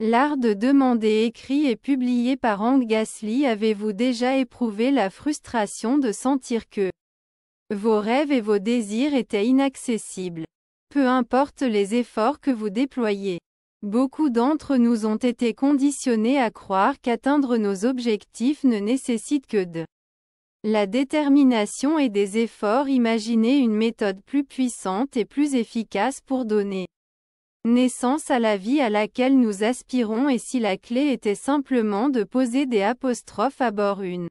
L'art de demander écrit et publié par Hank Gasly. Avez-vous déjà éprouvé la frustration de sentir que vos rêves et vos désirs étaient inaccessibles? Peu importe les efforts que vous déployez. Beaucoup d'entre nous ont été conditionnés à croire qu'atteindre nos objectifs ne nécessite que de la détermination et des efforts. Imaginez une méthode plus puissante et plus efficace pour donner naissance à la vie à laquelle nous aspirons, et si la clé était simplement de poser des apostrophes à bord une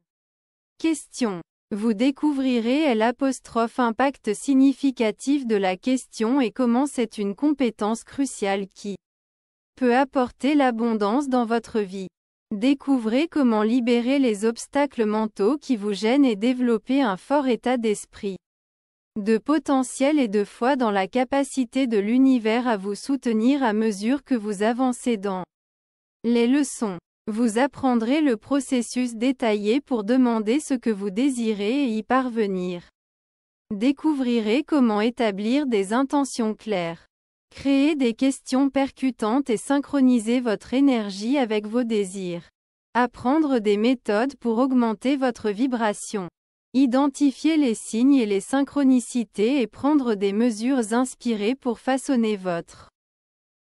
question. Vous découvrirez l'impact significatif de la question et comment c'est une compétence cruciale qui peut apporter l'abondance dans votre vie. Découvrez comment libérer les obstacles mentaux qui vous gênent et développer un fort état d'esprit, de potentiel et de foi dans la capacité de l'univers à vous soutenir à mesure que vous avancez dans les leçons. Vous apprendrez le processus détaillé pour demander ce que vous désirez et y parvenir. Découvrirez comment établir des intentions claires, créer des questions percutantes et synchroniser votre énergie avec vos désirs. Apprendre des méthodes pour augmenter votre vibration. Identifier les signes et les synchronicités et prendre des mesures inspirées pour façonner votre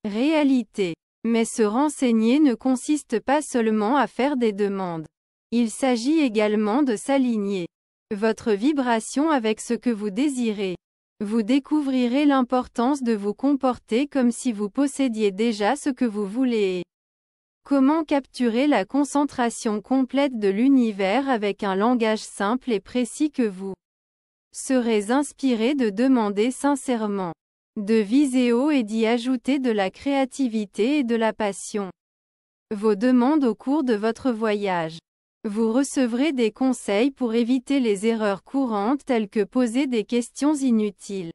réalité. Mais se renseigner ne consiste pas seulement à faire des demandes. Il s'agit également de s'aligner votre vibration avec ce que vous désirez. Vous découvrirez l'importance de vous comporter comme si vous possédiez déjà ce que vous voulez. Comment capturer la concentration complète de l'univers avec un langage simple et précis que vous serez inspiré de demander sincèrement, de viser haut et d'y ajouter de la créativité et de la passion. Vos demandes au cours de votre voyage. Vous recevrez des conseils pour éviter les erreurs courantes telles que poser des questions inutiles,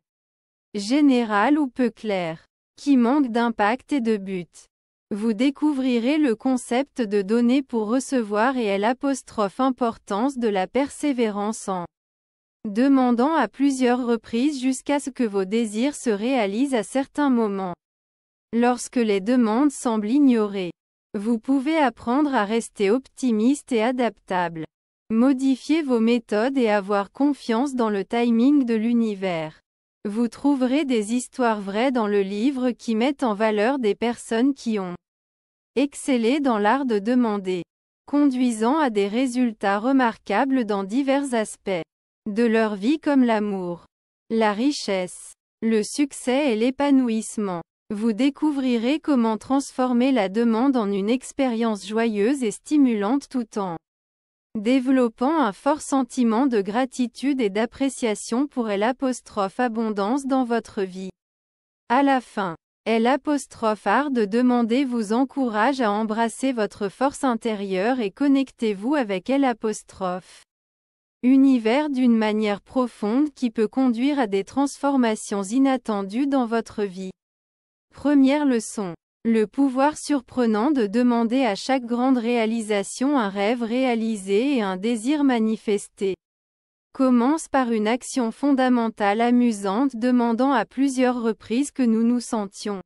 générales ou peu claires, qui manquent d'impact et de but. Vous découvrirez le concept de donner pour recevoir et l'importance de la persévérance en demandant à plusieurs reprises jusqu'à ce que vos désirs se réalisent à certains moments. Lorsque les demandes semblent ignorées, vous pouvez apprendre à rester optimiste et adaptable. Modifiez vos méthodes et avoir confiance dans le timing de l'univers. Vous trouverez des histoires vraies dans le livre qui mettent en valeur des personnes qui ont excellé dans l'art de demander, conduisant à des résultats remarquables dans divers aspects de leur vie comme l'amour, la richesse, le succès et l'épanouissement. Vous découvrirez comment transformer la demande en une expérience joyeuse et stimulante tout en développant un fort sentiment de gratitude et d'appréciation pour l'abondance dans votre vie. À la fin, art de demander vous encourage à embrasser votre force intérieure et connectez-vous avec univers d'une manière profonde qui peut conduire à des transformations inattendues dans votre vie. Première leçon. Le pouvoir surprenant de demander à chaque grande réalisation un rêve réalisé et un désir manifesté. Commence par une action fondamentale amusante demandant à plusieurs reprises que nous nous sentions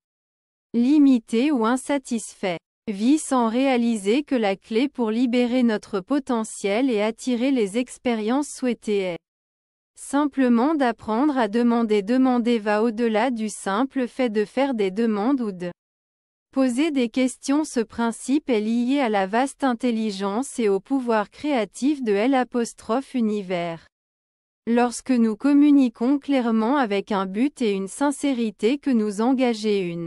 limités ou insatisfaits. Vie sans réaliser que la clé pour libérer notre potentiel et attirer les expériences souhaitées est simplement d'apprendre à demander. Demander va au-delà du simple fait de faire des demandes ou de poser des questions. Ce principe est lié à la vaste intelligence et au pouvoir créatif de l'univers. Lorsque nous communiquons clairement avec un but et une sincérité que nous engager une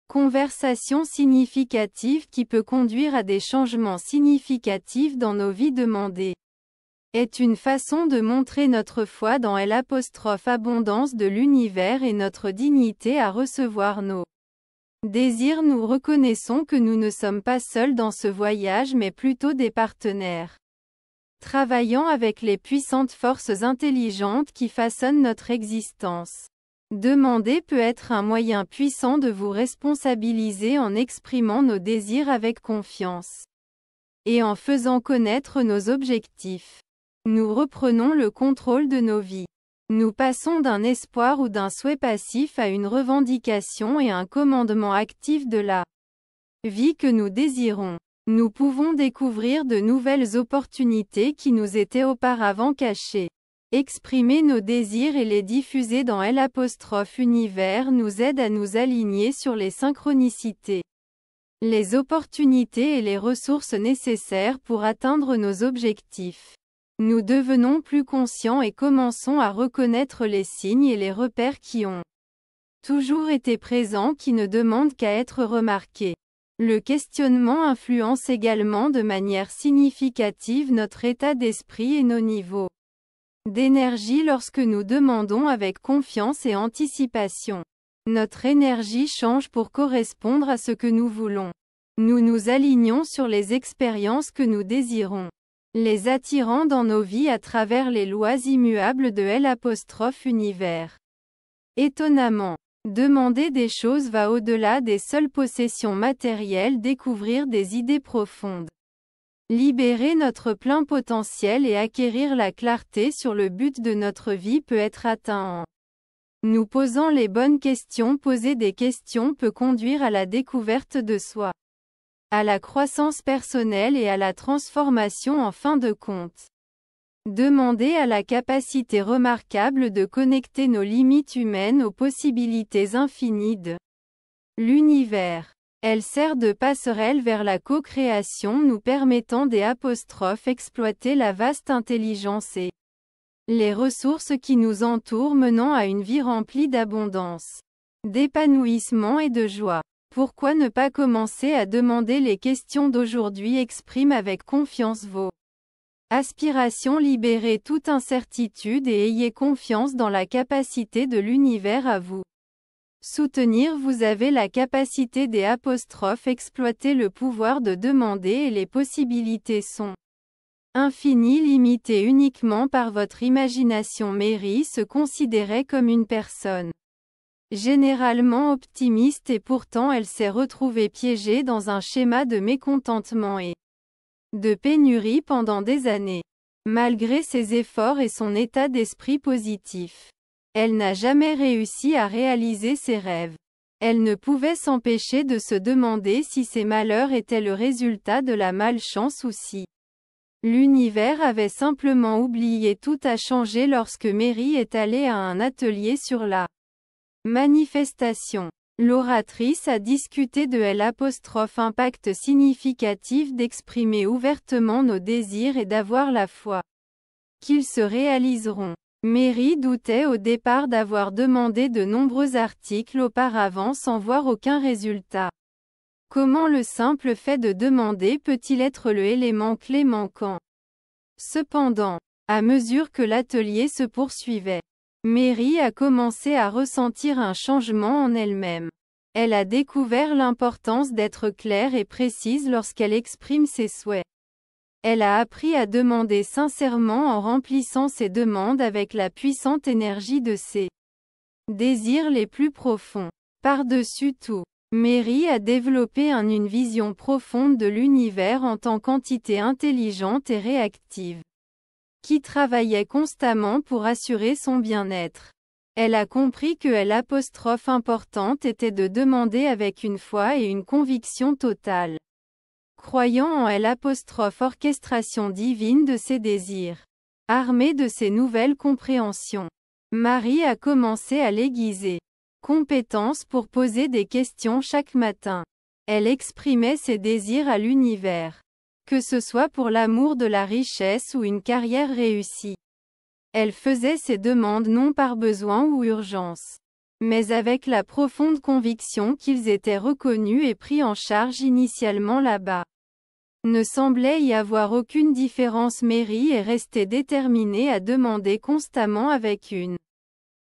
conversation significative qui peut conduire à des changements significatifs dans nos vies. Demander est une façon de montrer notre foi dans l'abondance de l'univers et notre dignité à recevoir nos désirs. Nous reconnaissons que nous ne sommes pas seuls dans ce voyage mais plutôt des partenaires, travaillant avec les puissantes forces intelligentes qui façonnent notre existence. Demander peut être un moyen puissant de vous responsabiliser en exprimant nos désirs avec confiance et en faisant connaître nos objectifs. Nous reprenons le contrôle de nos vies. Nous passons d'un espoir ou d'un souhait passif à une revendication et un commandement actif de la vie que nous désirons. Nous pouvons découvrir de nouvelles opportunités qui nous étaient auparavant cachées. Exprimer nos désirs et les diffuser dans L'Univers nous aide à nous aligner sur les synchronicités, les opportunités et les ressources nécessaires pour atteindre nos objectifs. Nous devenons plus conscients et commençons à reconnaître les signes et les repères qui ont toujours été présents, qui ne demandent qu'à être remarqués. Le questionnement influence également de manière significative notre état d'esprit et nos niveaux d'énergie lorsque nous demandons avec confiance et anticipation. Notre énergie change pour correspondre à ce que nous voulons. Nous nous alignons sur les expériences que nous désirons, les attirant dans nos vies à travers les lois immuables de L'Univers. Étonnamment, demander des choses va au-delà des seules possessions matérielles, découvrir des idées profondes, libérer notre plein potentiel et acquérir la clarté sur le but de notre vie peut être atteint en nous posant les bonnes questions. Poser des questions peut conduire à la découverte de soi, à la croissance personnelle et à la transformation en fin de compte. Demander a la capacité remarquable de connecter nos limites humaines aux possibilités infinies de l'univers. Elle sert de passerelle vers la co-création, nous permettant d'exploiter la vaste intelligence et les ressources qui nous entourent, menant à une vie remplie d'abondance, d'épanouissement et de joie. Pourquoi ne pas commencer à demander les questions d'aujourd'hui? Exprime avec confiance vos aspirations, libérez toute incertitude et ayez confiance dans la capacité de l'univers à vous soutenir. Vous avez la capacité d'exploiter le pouvoir de demander et les possibilités sont infinies, limitées uniquement par votre imagination. Mary se considérait comme une personne généralement optimiste et pourtant elle s'est retrouvée piégée dans un schéma de mécontentement et de pénurie pendant des années. Malgré ses efforts et son état d'esprit positif, elle n'a jamais réussi à réaliser ses rêves. Elle ne pouvait s'empêcher de se demander si ses malheurs étaient le résultat de la malchance ou si l'univers avait simplement oublié. Tout a changé lorsque Mary est allée à un atelier sur la manifestation. L'oratrice a discuté de l'impact significatif d'exprimer ouvertement nos désirs et d'avoir la foi qu'ils se réaliseront. Mary doutait au départ d'avoir demandé de nombreux articles auparavant sans voir aucun résultat. Comment le simple fait de demander peut-il être l'élément clé manquant? Cependant, à mesure que l'atelier se poursuivait, Mary a commencé à ressentir un changement en elle-même. Elle a découvert l'importance d'être claire et précise lorsqu'elle exprime ses souhaits. Elle a appris à demander sincèrement en remplissant ses demandes avec la puissante énergie de ses désirs les plus profonds. Par-dessus tout, Mary a développé une vision profonde de l'univers en tant qu'entité intelligente et réactive, qui travaillait constamment pour assurer son bien-être. Elle a compris que l'importante était de demander avec une foi et une conviction totale, croyant en l'orchestration divine de ses désirs. Armée de ces nouvelles compréhensions, Marie a commencé à l'aiguiser compétence pour poser des questions chaque matin. Elle exprimait ses désirs à l'univers, que ce soit pour l'amour, de la richesse ou une carrière réussie. Elle faisait ses demandes non par besoin ou urgence, mais avec la profonde conviction qu'ils étaient reconnus et pris en charge initialement là-bas. Ne semblait y avoir aucune différence. Mary est restée déterminée à demander constamment avec une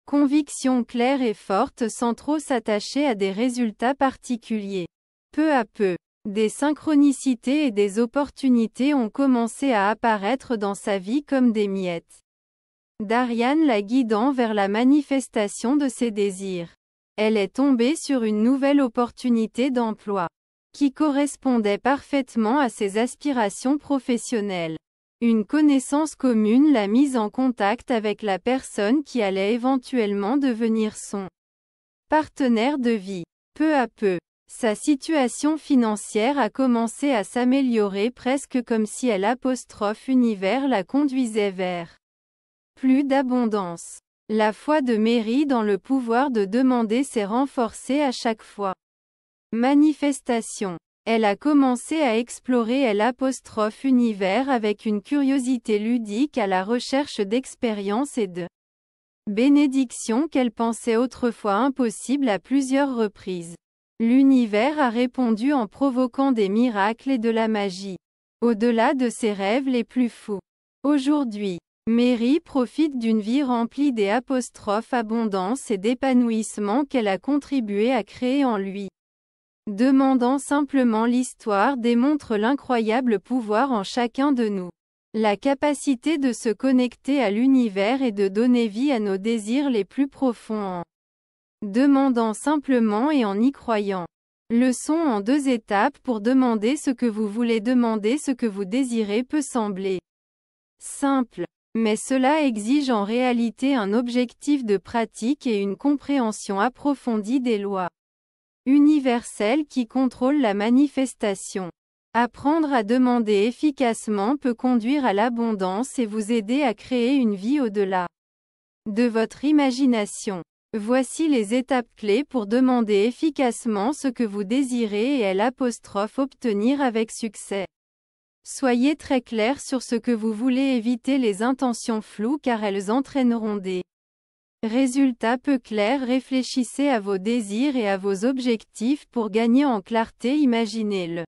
conviction claire et forte sans trop s'attacher à des résultats particuliers. Peu à peu, des synchronicités et des opportunités ont commencé à apparaître dans sa vie comme des miettes d'Ariane la guidant vers la manifestation de ses désirs. Elle est tombée sur une nouvelle opportunité d'emploi qui correspondait parfaitement à ses aspirations professionnelles. Une connaissance commune l'a mise en contact avec la personne qui allait éventuellement devenir son partenaire de vie. Peu à peu, Sa situation financière a commencé à s'améliorer presque comme si l'univers la conduisait vers plus d'abondance. La foi de Mary dans le pouvoir de demander s'est renforcée à chaque fois. Manifestation. Elle a commencé à explorer l'univers avec une curiosité ludique à la recherche d'expériences et de bénédictions qu'elle pensait autrefois impossibles à plusieurs reprises. L'univers a répondu en provoquant des miracles et de la magie. Au-delà de ses rêves les plus fous. Aujourd'hui, Mary profite d'une vie remplie d'abondance et d'épanouissement qu'elle a contribué à créer en lui. Demandant simplement l'histoire démontre l'incroyable pouvoir en chacun de nous. La capacité de se connecter à l'univers et de donner vie à nos désirs les plus profonds en demandant simplement et en y croyant. Leçon en 2 étapes pour demander ce que vous voulez. Demander ce que vous désirez peut sembler simple, mais cela exige en réalité un objectif de pratique et une compréhension approfondie des lois universelles qui contrôlent la manifestation. Apprendre à demander efficacement peut conduire à l'abondance et vous aider à créer une vie au-delà de votre imagination. Voici les étapes clés pour demander efficacement ce que vous désirez et obtenir avec succès. Soyez très clair sur ce que vous voulez, éviter les intentions floues car elles entraîneront des résultats peu clairs. Réfléchissez à vos désirs et à vos objectifs pour gagner en clarté. Imaginez-le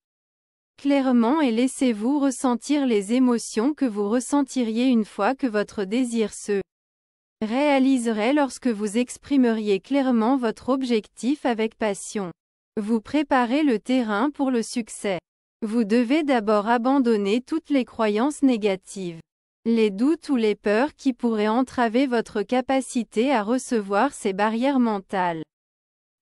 clairement et laissez-vous ressentir les émotions que vous ressentiriez une fois que votre désir se réaliserait. Lorsque vous exprimeriez clairement votre objectif avec passion, vous préparez le terrain pour le succès. Vous devez d'abord abandonner toutes les croyances négatives, les doutes ou les peurs qui pourraient entraver votre capacité à recevoir. Ces barrières mentales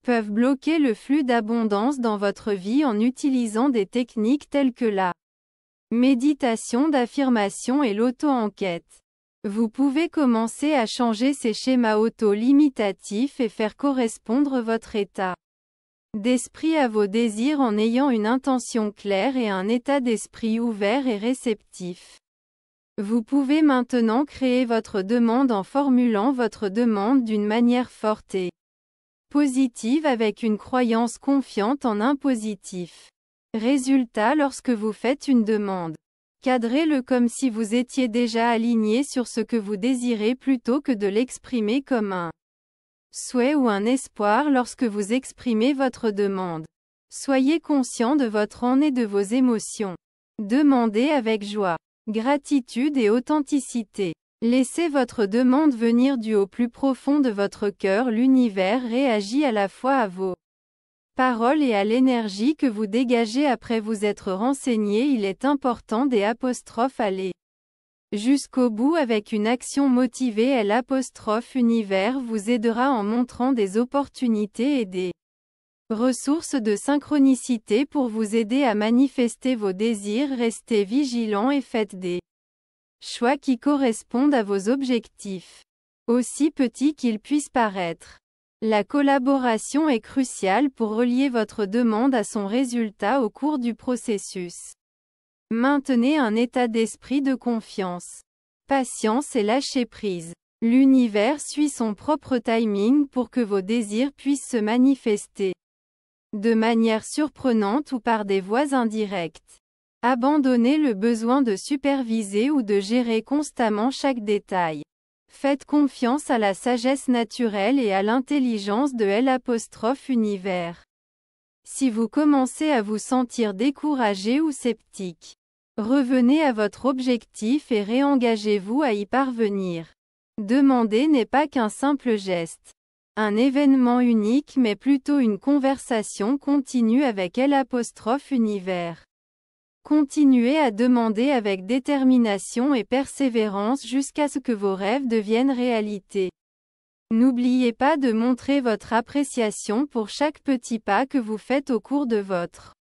peuvent bloquer le flux d'abondance dans votre vie. En utilisant des techniques telles que la méditation d'affirmation et l'auto-enquête, vous pouvez commencer à changer ces schémas auto-limitatifs et faire correspondre votre état d'esprit à vos désirs en ayant une intention claire et un état d'esprit ouvert et réceptif. Vous pouvez maintenant créer votre demande en formulant votre demande d'une manière forte et positive avec une croyance confiante en un positif résultat. Lorsque vous faites une demande, cadrez-le comme si vous étiez déjà aligné sur ce que vous désirez plutôt que de l'exprimer comme un souhait ou un espoir. Lorsque vous exprimez votre demande, soyez conscient de votre et de vos émotions. Demandez avec joie, gratitude et authenticité. Laissez votre demande venir du au plus profond de votre cœur. L'univers réagit à la fois à vos paroles et à l'énergie que vous dégagez après vous être renseigné. Il est important d'aller jusqu'au bout avec une action motivée. L'univers vous aidera en montrant des opportunités et des ressources de synchronicité pour vous aider à manifester vos désirs. Restez vigilant et faites des choix qui correspondent à vos objectifs, aussi petits qu'ils puissent paraître. La collaboration est cruciale pour relier votre demande à son résultat au cours du processus. Maintenez un état d'esprit de confiance, patience et lâcher prise. L'univers suit son propre timing pour que vos désirs puissent se manifester de manière surprenante ou par des voies indirectes. Abandonnez le besoin de superviser ou de gérer constamment chaque détail. Faites confiance à la sagesse naturelle et à l'intelligence de l'univers. Si vous commencez à vous sentir découragé ou sceptique, revenez à votre objectif et réengagez-vous à y parvenir. Demander n'est pas qu'un simple geste, un événement unique mais plutôt une conversation continue avec l'univers. Continuez à demander avec détermination et persévérance jusqu'à ce que vos rêves deviennent réalité. N'oubliez pas de montrer votre appréciation pour chaque petit pas que vous faites au cours de votre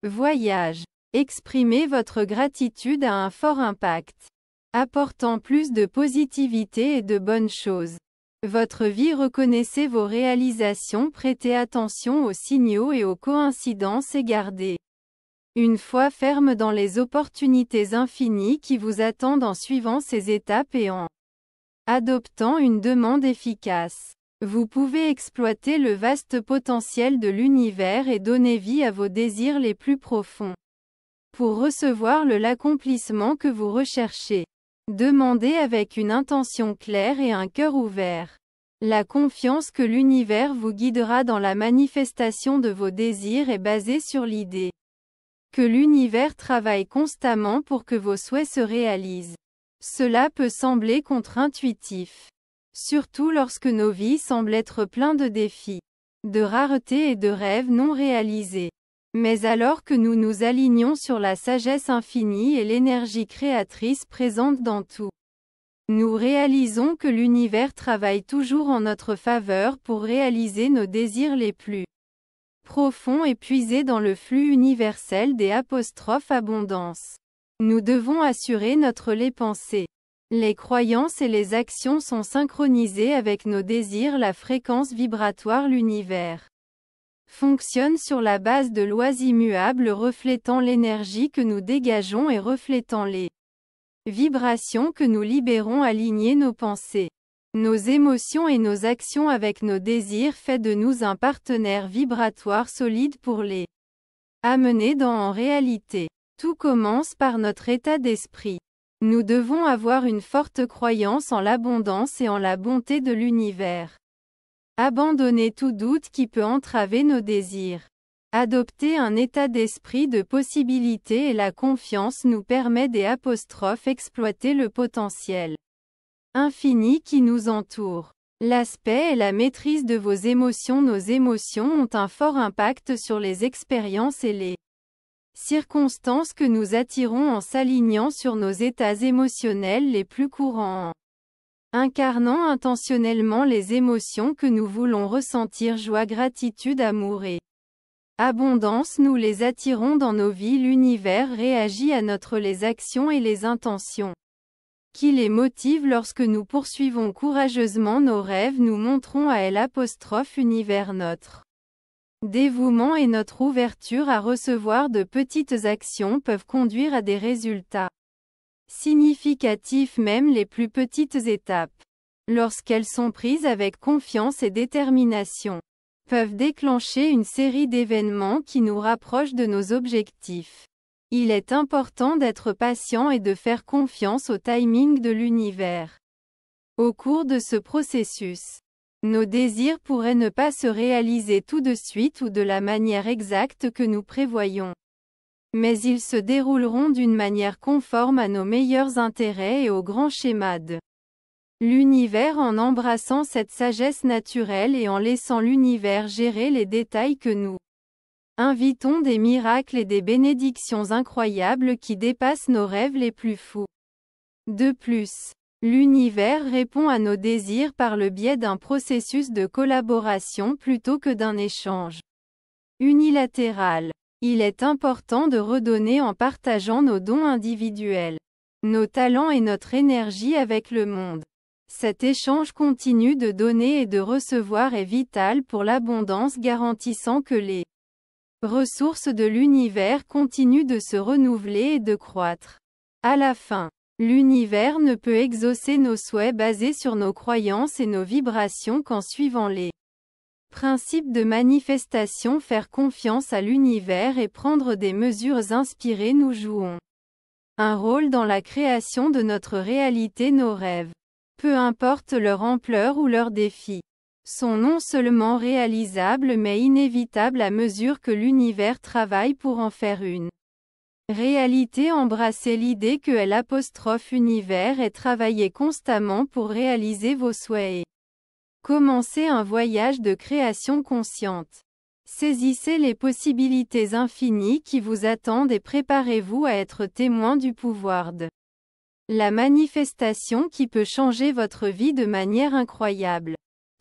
voyage. Exprimez votre gratitude à un fort impact, apportant plus de positivité et de bonnes choses. votre vie. Reconnaissez vos réalisations, prêtez attention aux signaux et aux coïncidences et gardez une foi ferme dans les opportunités infinies qui vous attendent en suivant ces étapes et en adoptant une demande efficace. Vous pouvez exploiter le vaste potentiel de l'univers et donner vie à vos désirs les plus profonds. Pour recevoir l'accomplissement que vous recherchez, demandez avec une intention claire et un cœur ouvert. La confiance que l'univers vous guidera dans la manifestation de vos désirs est basée sur l'idée que l'univers travaille constamment pour que vos souhaits se réalisent. Cela peut sembler contre-intuitif, surtout lorsque nos vies semblent être pleines de défis, de raretés et de rêves non réalisés. Mais alors que nous nous alignons sur la sagesse infinie et l'énergie créatrice présente dans tout, nous réalisons que l'univers travaille toujours en notre faveur pour réaliser nos désirs les plus profonds et puiser dans le flux universel des abondances. Nous devons assurer les pensées. Les croyances et les actions sont synchronisées avec nos désirs. La fréquence vibratoire. L'univers fonctionne sur la base de lois immuables reflétant l'énergie que nous dégageons et reflétant les vibrations que nous libérons. Aligner nos pensées, nos émotions et nos actions avec nos désirs fait de nous un partenaire vibratoire solide pour les amener en réalité. Tout commence par notre état d'esprit. Nous devons avoir une forte croyance en l'abondance et en la bonté de l'univers. Abandonnez tout doute qui peut entraver nos désirs. Adopter un état d'esprit de possibilité et la confiance nous permet d'exploiter le potentiel infini qui nous entoure. L'aspect et la maîtrise de vos émotions. Nos émotions ont un fort impact sur les expériences et les circonstances que nous attirons en s'alignant sur nos états émotionnels les plus courants. Incarnant intentionnellement les émotions que nous voulons ressentir, joie, gratitude, amour et abondance, nous les attirons dans nos vies. L'univers réagit à les actions et les intentions qui les motivent. Lorsque nous poursuivons courageusement nos rêves, nous montrons à l'univers notre dévouement et notre ouverture à recevoir. De petites actions peuvent conduire à des résultats significatifs. Même les plus petites étapes, lorsqu'elles sont prises avec confiance et détermination, peuvent déclencher une série d'événements qui nous rapprochent de nos objectifs. Il est important d'être patient et de faire confiance au timing de l'univers. Au cours de ce processus, nos désirs pourraient ne pas se réaliser tout de suite ou de la manière exacte que nous prévoyons. Mais ils se dérouleront d'une manière conforme à nos meilleurs intérêts et au grand schéma de l'univers. En embrassant cette sagesse naturelle et en laissant l'univers gérer les détails, que nous invitons des miracles et des bénédictions incroyables qui dépassent nos rêves les plus fous. De plus, l'univers répond à nos désirs par le biais d'un processus de collaboration plutôt que d'un échange unilatéral. Il est important de redonner en partageant nos dons individuels, nos talents et notre énergie avec le monde. Cet échange continu de donner et de recevoir est vital pour l'abondance, garantissant que les ressources de l'univers continuent de se renouveler et de croître. À la fin, l'univers ne peut exaucer nos souhaits basés sur nos croyances et nos vibrations qu'en suivant les principes de manifestation. Faire confiance à l'univers et prendre des mesures inspirées. Nous jouons un rôle dans la création de notre réalité. Nos rêves, peu importe leur ampleur ou leurs défis, sont non seulement réalisables mais inévitables à mesure que l'univers travaille pour en faire une réalité. Embrassez l'idée que l'univers est travaillé constamment pour réaliser vos souhaits et commencez un voyage de création consciente. Saisissez les possibilités infinies qui vous attendent et préparez-vous à être témoin du pouvoir de la manifestation qui peut changer votre vie de manière incroyable.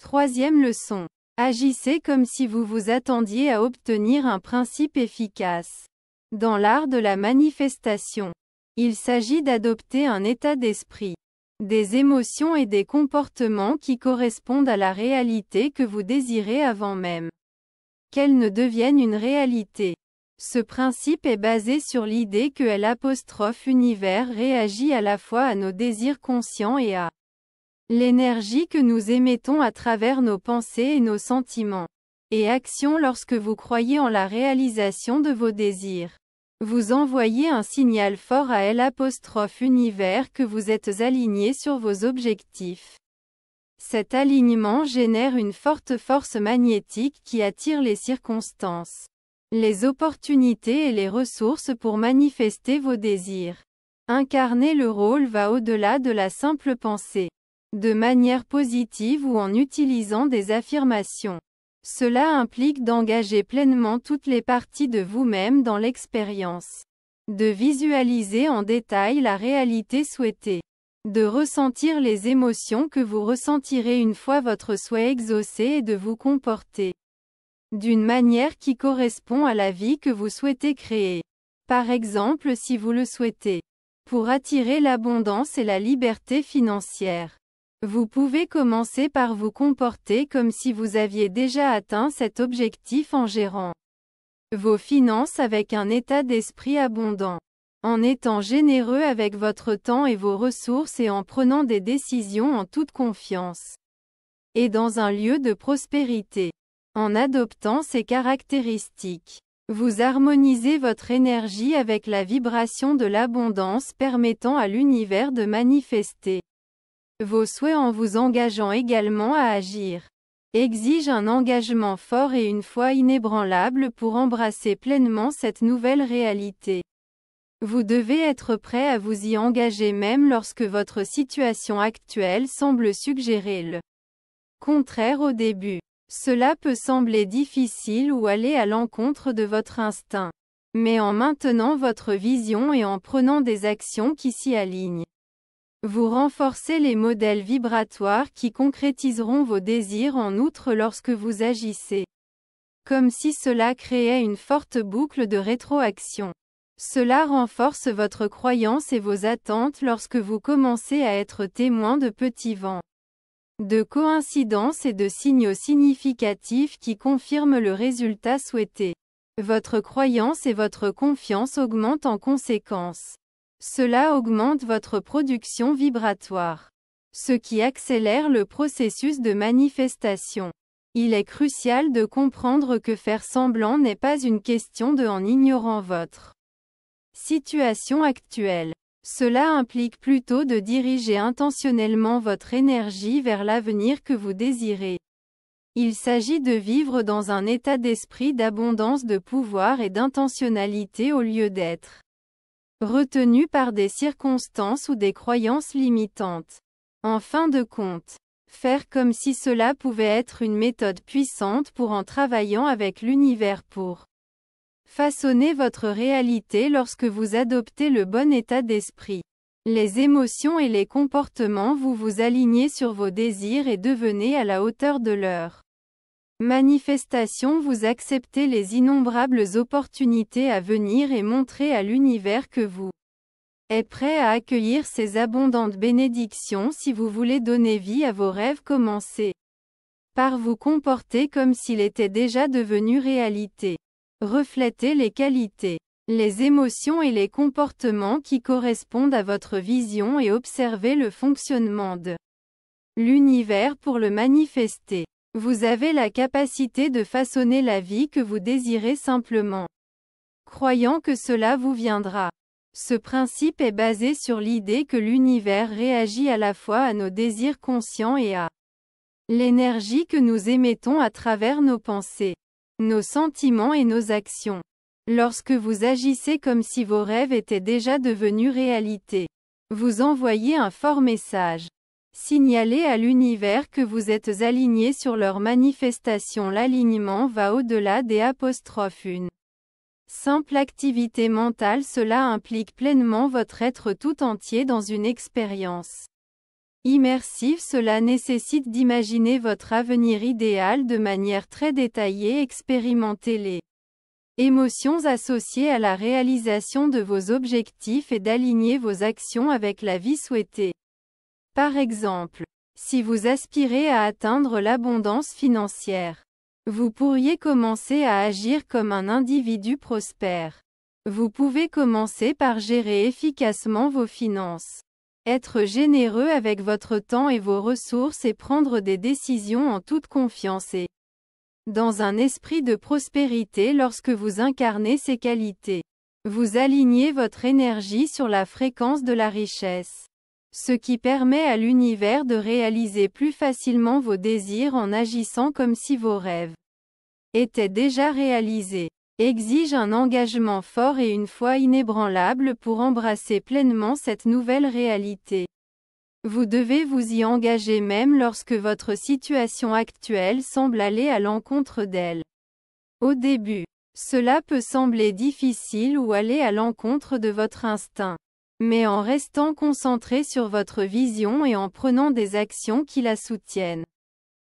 Troisième leçon. Agissez comme si vous vous attendiez à obtenir un principe efficace. Dans l'art de la manifestation, il s'agit d'adopter un état d'esprit des émotions et des comportements qui correspondent à la réalité que vous désirez avant même qu'elle ne devienne une réalité. Ce principe est basé sur l'idée que l'univers réagit à la fois à nos désirs conscients et à l'énergie que nous émettons à travers nos pensées et nos sentiments et actions. Lorsque vous croyez en la réalisation de vos désirs, vous envoyez un signal fort à l'univers que vous êtes aligné sur vos objectifs. Cet alignement génère une forte force magnétique qui attire les circonstances, les opportunités et les ressources pour manifester vos désirs. Incarner le rôle va au-delà de la simple pensée, de manière positive ou en utilisant des affirmations. Cela implique d'engager pleinement toutes les parties de vous-même dans l'expérience, de visualiser en détail la réalité souhaitée, de ressentir les émotions que vous ressentirez une fois votre souhait exaucé et de vous comporter d'une manière qui correspond à la vie que vous souhaitez créer. Par exemple, si vous le souhaitez, pour attirer l'abondance et la liberté financière, vous pouvez commencer par vous comporter comme si vous aviez déjà atteint cet objectif en gérant vos finances avec un état d'esprit abondant, en étant généreux avec votre temps et vos ressources et en prenant des décisions en toute confiance et dans un lieu de prospérité. En adoptant ces caractéristiques, vous harmonisez votre énergie avec la vibration de l'abondance, permettant à l'univers de manifester vos souhaits en vous engageant également à agir. Exige un engagement fort et une foi inébranlable pour embrasser pleinement cette nouvelle réalité. Vous devez être prêt à vous y engager même lorsque votre situation actuelle semble suggérer le contraire au début. Cela peut sembler difficile ou aller à l'encontre de votre instinct. Mais en maintenant votre vision et en prenant des actions qui s'y alignent, vous renforcez les modèles vibratoires qui concrétiseront vos désirs. En outre, lorsque vous agissez comme si cela créait une forte boucle de rétroaction, cela renforce votre croyance et vos attentes lorsque vous commencez à être témoin de petits vents, de coïncidences et de signaux significatifs qui confirment le résultat souhaité. Votre croyance et votre confiance augmentent en conséquence. Cela augmente votre production vibratoire, ce qui accélère le processus de manifestation. Il est crucial de comprendre que faire semblant n'est pas une question de en ignorant votre situation actuelle. Cela implique plutôt de diriger intentionnellement votre énergie vers l'avenir que vous désirez. Il s'agit de vivre dans un état d'esprit d'abondance, de pouvoir et d'intentionnalité au lieu d'être retenu par des circonstances ou des croyances limitantes. En fin de compte, faire comme si cela pouvait être une méthode puissante pour en travaillant avec l'univers pour façonner votre réalité. Lorsque vous adoptez le bon état d'esprit, les émotions et les comportements, vous vous alignez sur vos désirs et devenez à la hauteur de leur manifestation. Vous acceptez les innombrables opportunités à venir et montrez à l'univers que vous êtes prêt à accueillir ces abondantes bénédictions. Si vous voulez donner vie à vos rêves, commencez par vous comporter comme s'il était déjà devenu réalité. Reflétez les qualités, les émotions et les comportements qui correspondent à votre vision et observez le fonctionnement de l'univers pour le manifester. Vous avez la capacité de façonner la vie que vous désirez simplement croyant que cela vous viendra. Ce principe est basé sur l'idée que l'univers réagit à la fois à nos désirs conscients et à l'énergie que nous émettons à travers nos pensées, nos sentiments et nos actions. Lorsque vous agissez comme si vos rêves étaient déjà devenus réalité, vous envoyez un fort message. Signalez à l'univers que vous êtes aligné sur leur manifestation. L'alignement va au-delà des une simple activité mentale. Cela implique pleinement votre être tout entier dans une expérience immersive. Cela nécessite d'imaginer votre avenir idéal de manière très détaillée. Expérimentez les émotions associées à la réalisation de vos objectifs et d'aligner vos actions avec la vie souhaitée. Par exemple, si vous aspirez à atteindre l'abondance financière, vous pourriez commencer à agir comme un individu prospère. Vous pouvez commencer par gérer efficacement vos finances. Être généreux avec votre temps et vos ressources et prendre des décisions en toute confiance et dans un esprit de prospérité. Lorsque vous incarnez ces qualités, vous alignez votre énergie sur la fréquence de la richesse, ce qui permet à l'univers de réaliser plus facilement vos désirs en agissant comme si vos rêves étaient déjà réalisés. Exige un engagement fort et une foi inébranlable pour embrasser pleinement cette nouvelle réalité. Vous devez vous y engager même lorsque votre situation actuelle semble aller à l'encontre d'elle. Au début, cela peut sembler difficile ou aller à l'encontre de votre instinct. Mais en restant concentré sur votre vision et en prenant des actions qui la soutiennent,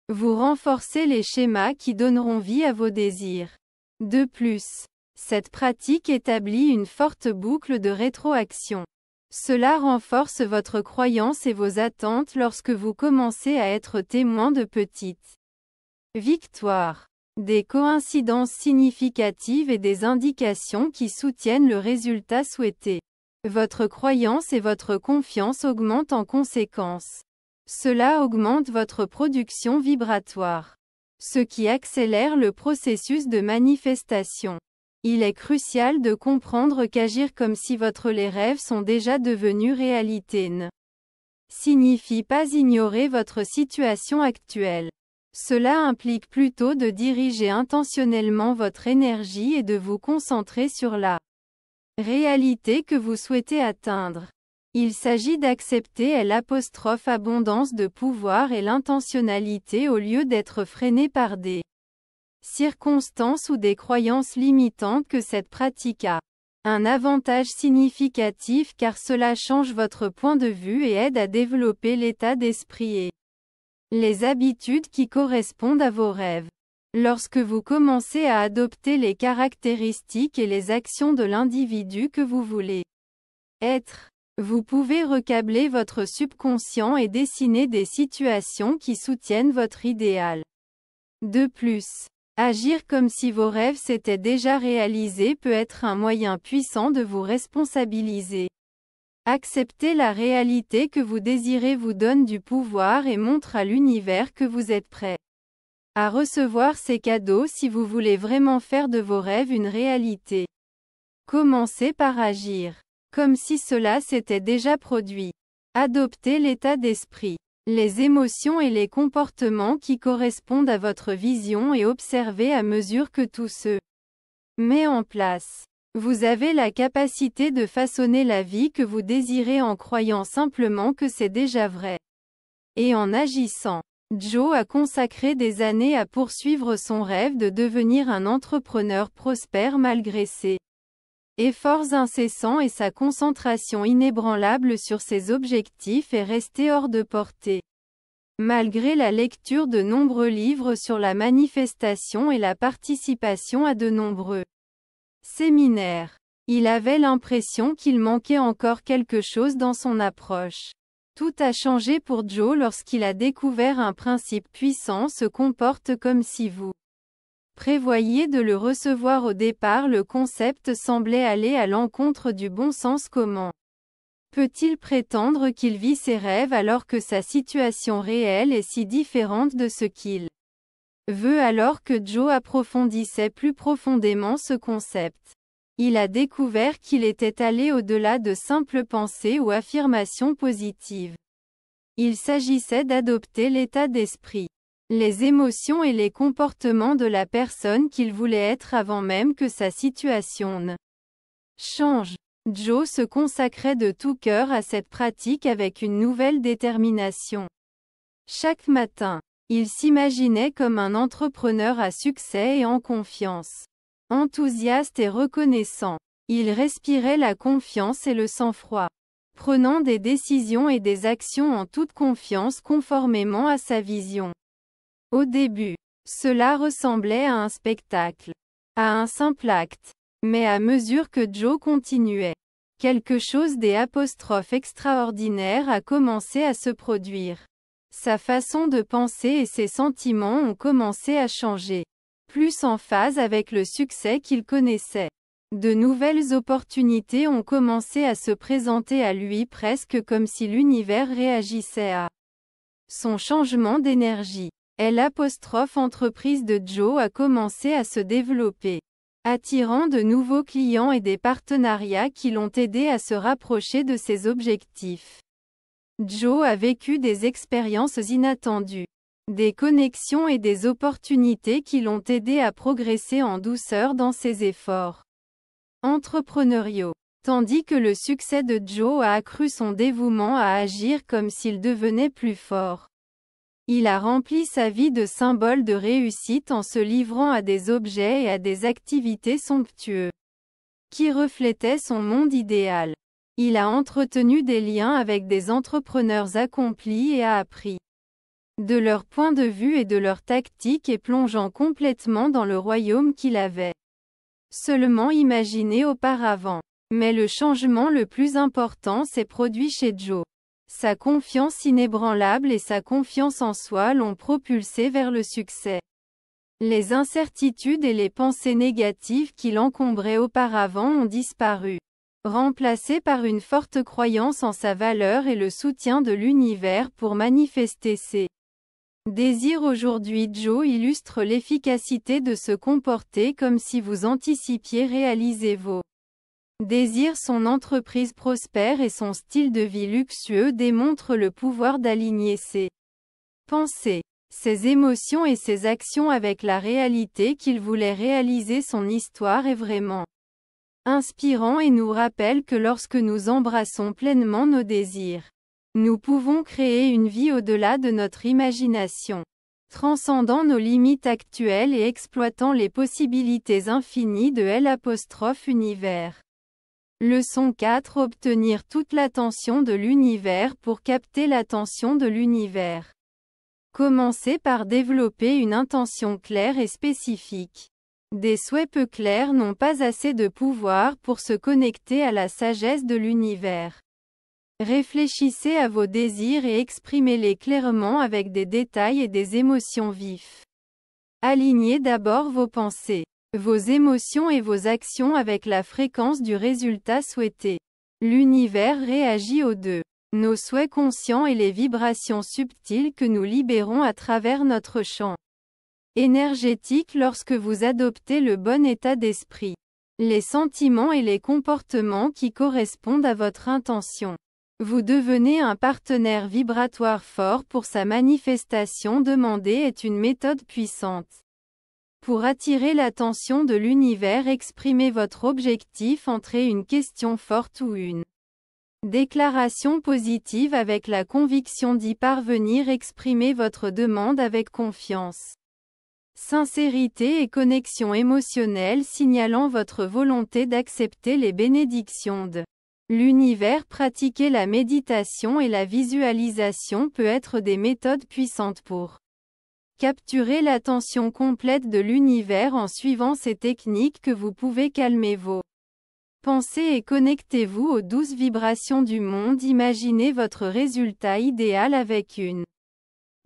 vous renforcez les schémas qui donneront vie à vos désirs. De plus, cette pratique établit une forte boucle de rétroaction. Cela renforce votre croyance et vos attentes lorsque vous commencez à être témoin de petites victoires, des coïncidences significatives et des indications qui soutiennent le résultat souhaité. Votre croyance et votre confiance augmentent en conséquence. Cela augmente votre production vibratoire, ce qui accélère le processus de manifestation. Il est crucial de comprendre qu'agir comme si les rêves sont déjà devenus réalité ne signifie pas ignorer votre situation actuelle. Cela implique plutôt de diriger intentionnellement votre énergie et de vous concentrer sur la réalité que vous souhaitez atteindre. Il s'agit d'accepter l'abondance de pouvoir et l'intentionnalité au lieu d'être freiné par des circonstances ou des croyances limitantes. Que cette pratique a un avantage significatif car cela change votre point de vue et aide à développer l'état d'esprit et les habitudes qui correspondent à vos rêves. Lorsque vous commencez à adopter les caractéristiques et les actions de l'individu que vous voulez être, vous pouvez recabler votre subconscient et dessiner des situations qui soutiennent votre idéal. De plus, agir comme si vos rêves s'étaient déjà réalisés peut être un moyen puissant de vous responsabiliser. Accepter la réalité que vous désirez vous donne du pouvoir et montre à l'univers que vous êtes prêt à recevoir ces cadeaux si vous voulez vraiment faire de vos rêves une réalité. Commencez par agir comme si cela s'était déjà produit. Adoptez l'état d'esprit, les émotions et les comportements qui correspondent à votre vision et observez à mesure que tout se met en place. Vous avez la capacité de façonner la vie que vous désirez en croyant simplement que c'est déjà vrai. Et en agissant. Joe a consacré des années à poursuivre son rêve de devenir un entrepreneur prospère malgré ses efforts incessants et sa concentration inébranlable sur ses objectifs est restée hors de portée. Malgré la lecture de nombreux livres sur la manifestation et la participation à de nombreux séminaires, il avait l'impression qu'il manquait encore quelque chose dans son approche. Tout a changé pour Joe lorsqu'il a découvert un principe puissant se comporte comme si vous prévoyiez de le recevoir. Au départ, le concept semblait aller à l'encontre du bon sens. Comment peut-il prétendre qu'il vit ses rêves alors que sa situation réelle est si différente de ce qu'il veut? Alors que Joe approfondissait plus profondément ce concept, il a découvert qu'il était allé au-delà de simples pensées ou affirmations positives. Il s'agissait d'adopter l'état d'esprit, les émotions et les comportements de la personne qu'il voulait être avant même que sa situation ne change. Joe se consacrait de tout cœur à cette pratique avec une nouvelle détermination. Chaque matin, il s'imaginait comme un entrepreneur à succès et en confiance. Enthousiaste et reconnaissant, il respirait la confiance et le sang-froid, prenant des décisions et des actions en toute confiance conformément à sa vision. Au début, cela ressemblait à un spectacle, à un simple acte. Mais à mesure que Joe continuait Quelque chose d'extraordinaire a commencé à se produire. Sa façon de penser et ses sentiments ont commencé à changer. Plus en phase avec le succès qu'il connaissait. De nouvelles opportunités ont commencé à se présenter à lui presque comme si l'univers réagissait à son changement d'énergie. L'entreprise de Joe a commencé à se développer, attirant de nouveaux clients et des partenariats qui l'ont aidé à se rapprocher de ses objectifs. Joe a vécu des expériences inattendues, des connexions et des opportunités qui l'ont aidé à progresser en douceur dans ses efforts entrepreneuriaux. Tandis que le succès de Joe a accru son dévouement à agir comme s'il devenait plus fort. Il a rempli sa vie de symboles de réussite en se livrant à des objets et à des activités somptueux qui reflétaient son monde idéal. Il a entretenu des liens avec des entrepreneurs accomplis et a appris de leur point de vue et de leurs tactiques et plongeant complètement dans le royaume qu'il avait seulement imaginé auparavant. Mais le changement le plus important s'est produit chez Joe. Sa confiance inébranlable et sa confiance en soi l'ont propulsé vers le succès. Les incertitudes et les pensées négatives qui l'encombraient auparavant ont disparu, remplacées par une forte croyance en sa valeur et le soutien de l'univers pour manifester ses désirs. Aujourd'hui, Joe illustre l'efficacité de se comporter comme si vous anticipiez réaliser vos désirs. Son entreprise prospère et son style de vie luxueux démontrent le pouvoir d'aligner ses pensées, ses émotions et ses actions avec la réalité qu'il voulait réaliser. Son histoire est vraiment inspirant et nous rappelle que lorsque nous embrassons pleinement nos désirs, nous pouvons créer une vie au-delà de notre imagination, transcendant nos limites actuelles et exploitant les possibilités infinies de l'univers. Leçon 4. Obtenir toute l'attention de l'univers. Pour capter l'attention de l'univers, commencez par développer une intention claire et spécifique. Des souhaits peu clairs n'ont pas assez de pouvoir pour se connecter à la sagesse de l'univers. Réfléchissez à vos désirs et exprimez-les clairement avec des détails et des émotions vifs. Alignez d'abord vos pensées, vos émotions et vos actions avec la fréquence du résultat souhaité. L'univers réagit aux deux, nos souhaits conscients et les vibrations subtiles que nous libérons à travers notre champ énergétique lorsque vous adoptez le bon état d'esprit, les sentiments et les comportements qui correspondent à votre intention. Vous devenez un partenaire vibratoire fort pour sa manifestation. Demander est une méthode puissante. Pour attirer l'attention de l'univers, exprimez votre objectif. Entrez une question forte ou une déclaration positive avec la conviction d'y parvenir. Exprimez votre demande avec confiance, sincérité et connexion émotionnelle, signalant votre volonté d'accepter les bénédictions de l'univers. Pratiquer la méditation et la visualisation peut être des méthodes puissantes pour capturer l'attention complète de l'univers. En suivant ces techniques, que vous pouvez calmer vos pensées et connectez-vous aux douces vibrations du monde. Imaginez votre résultat idéal avec une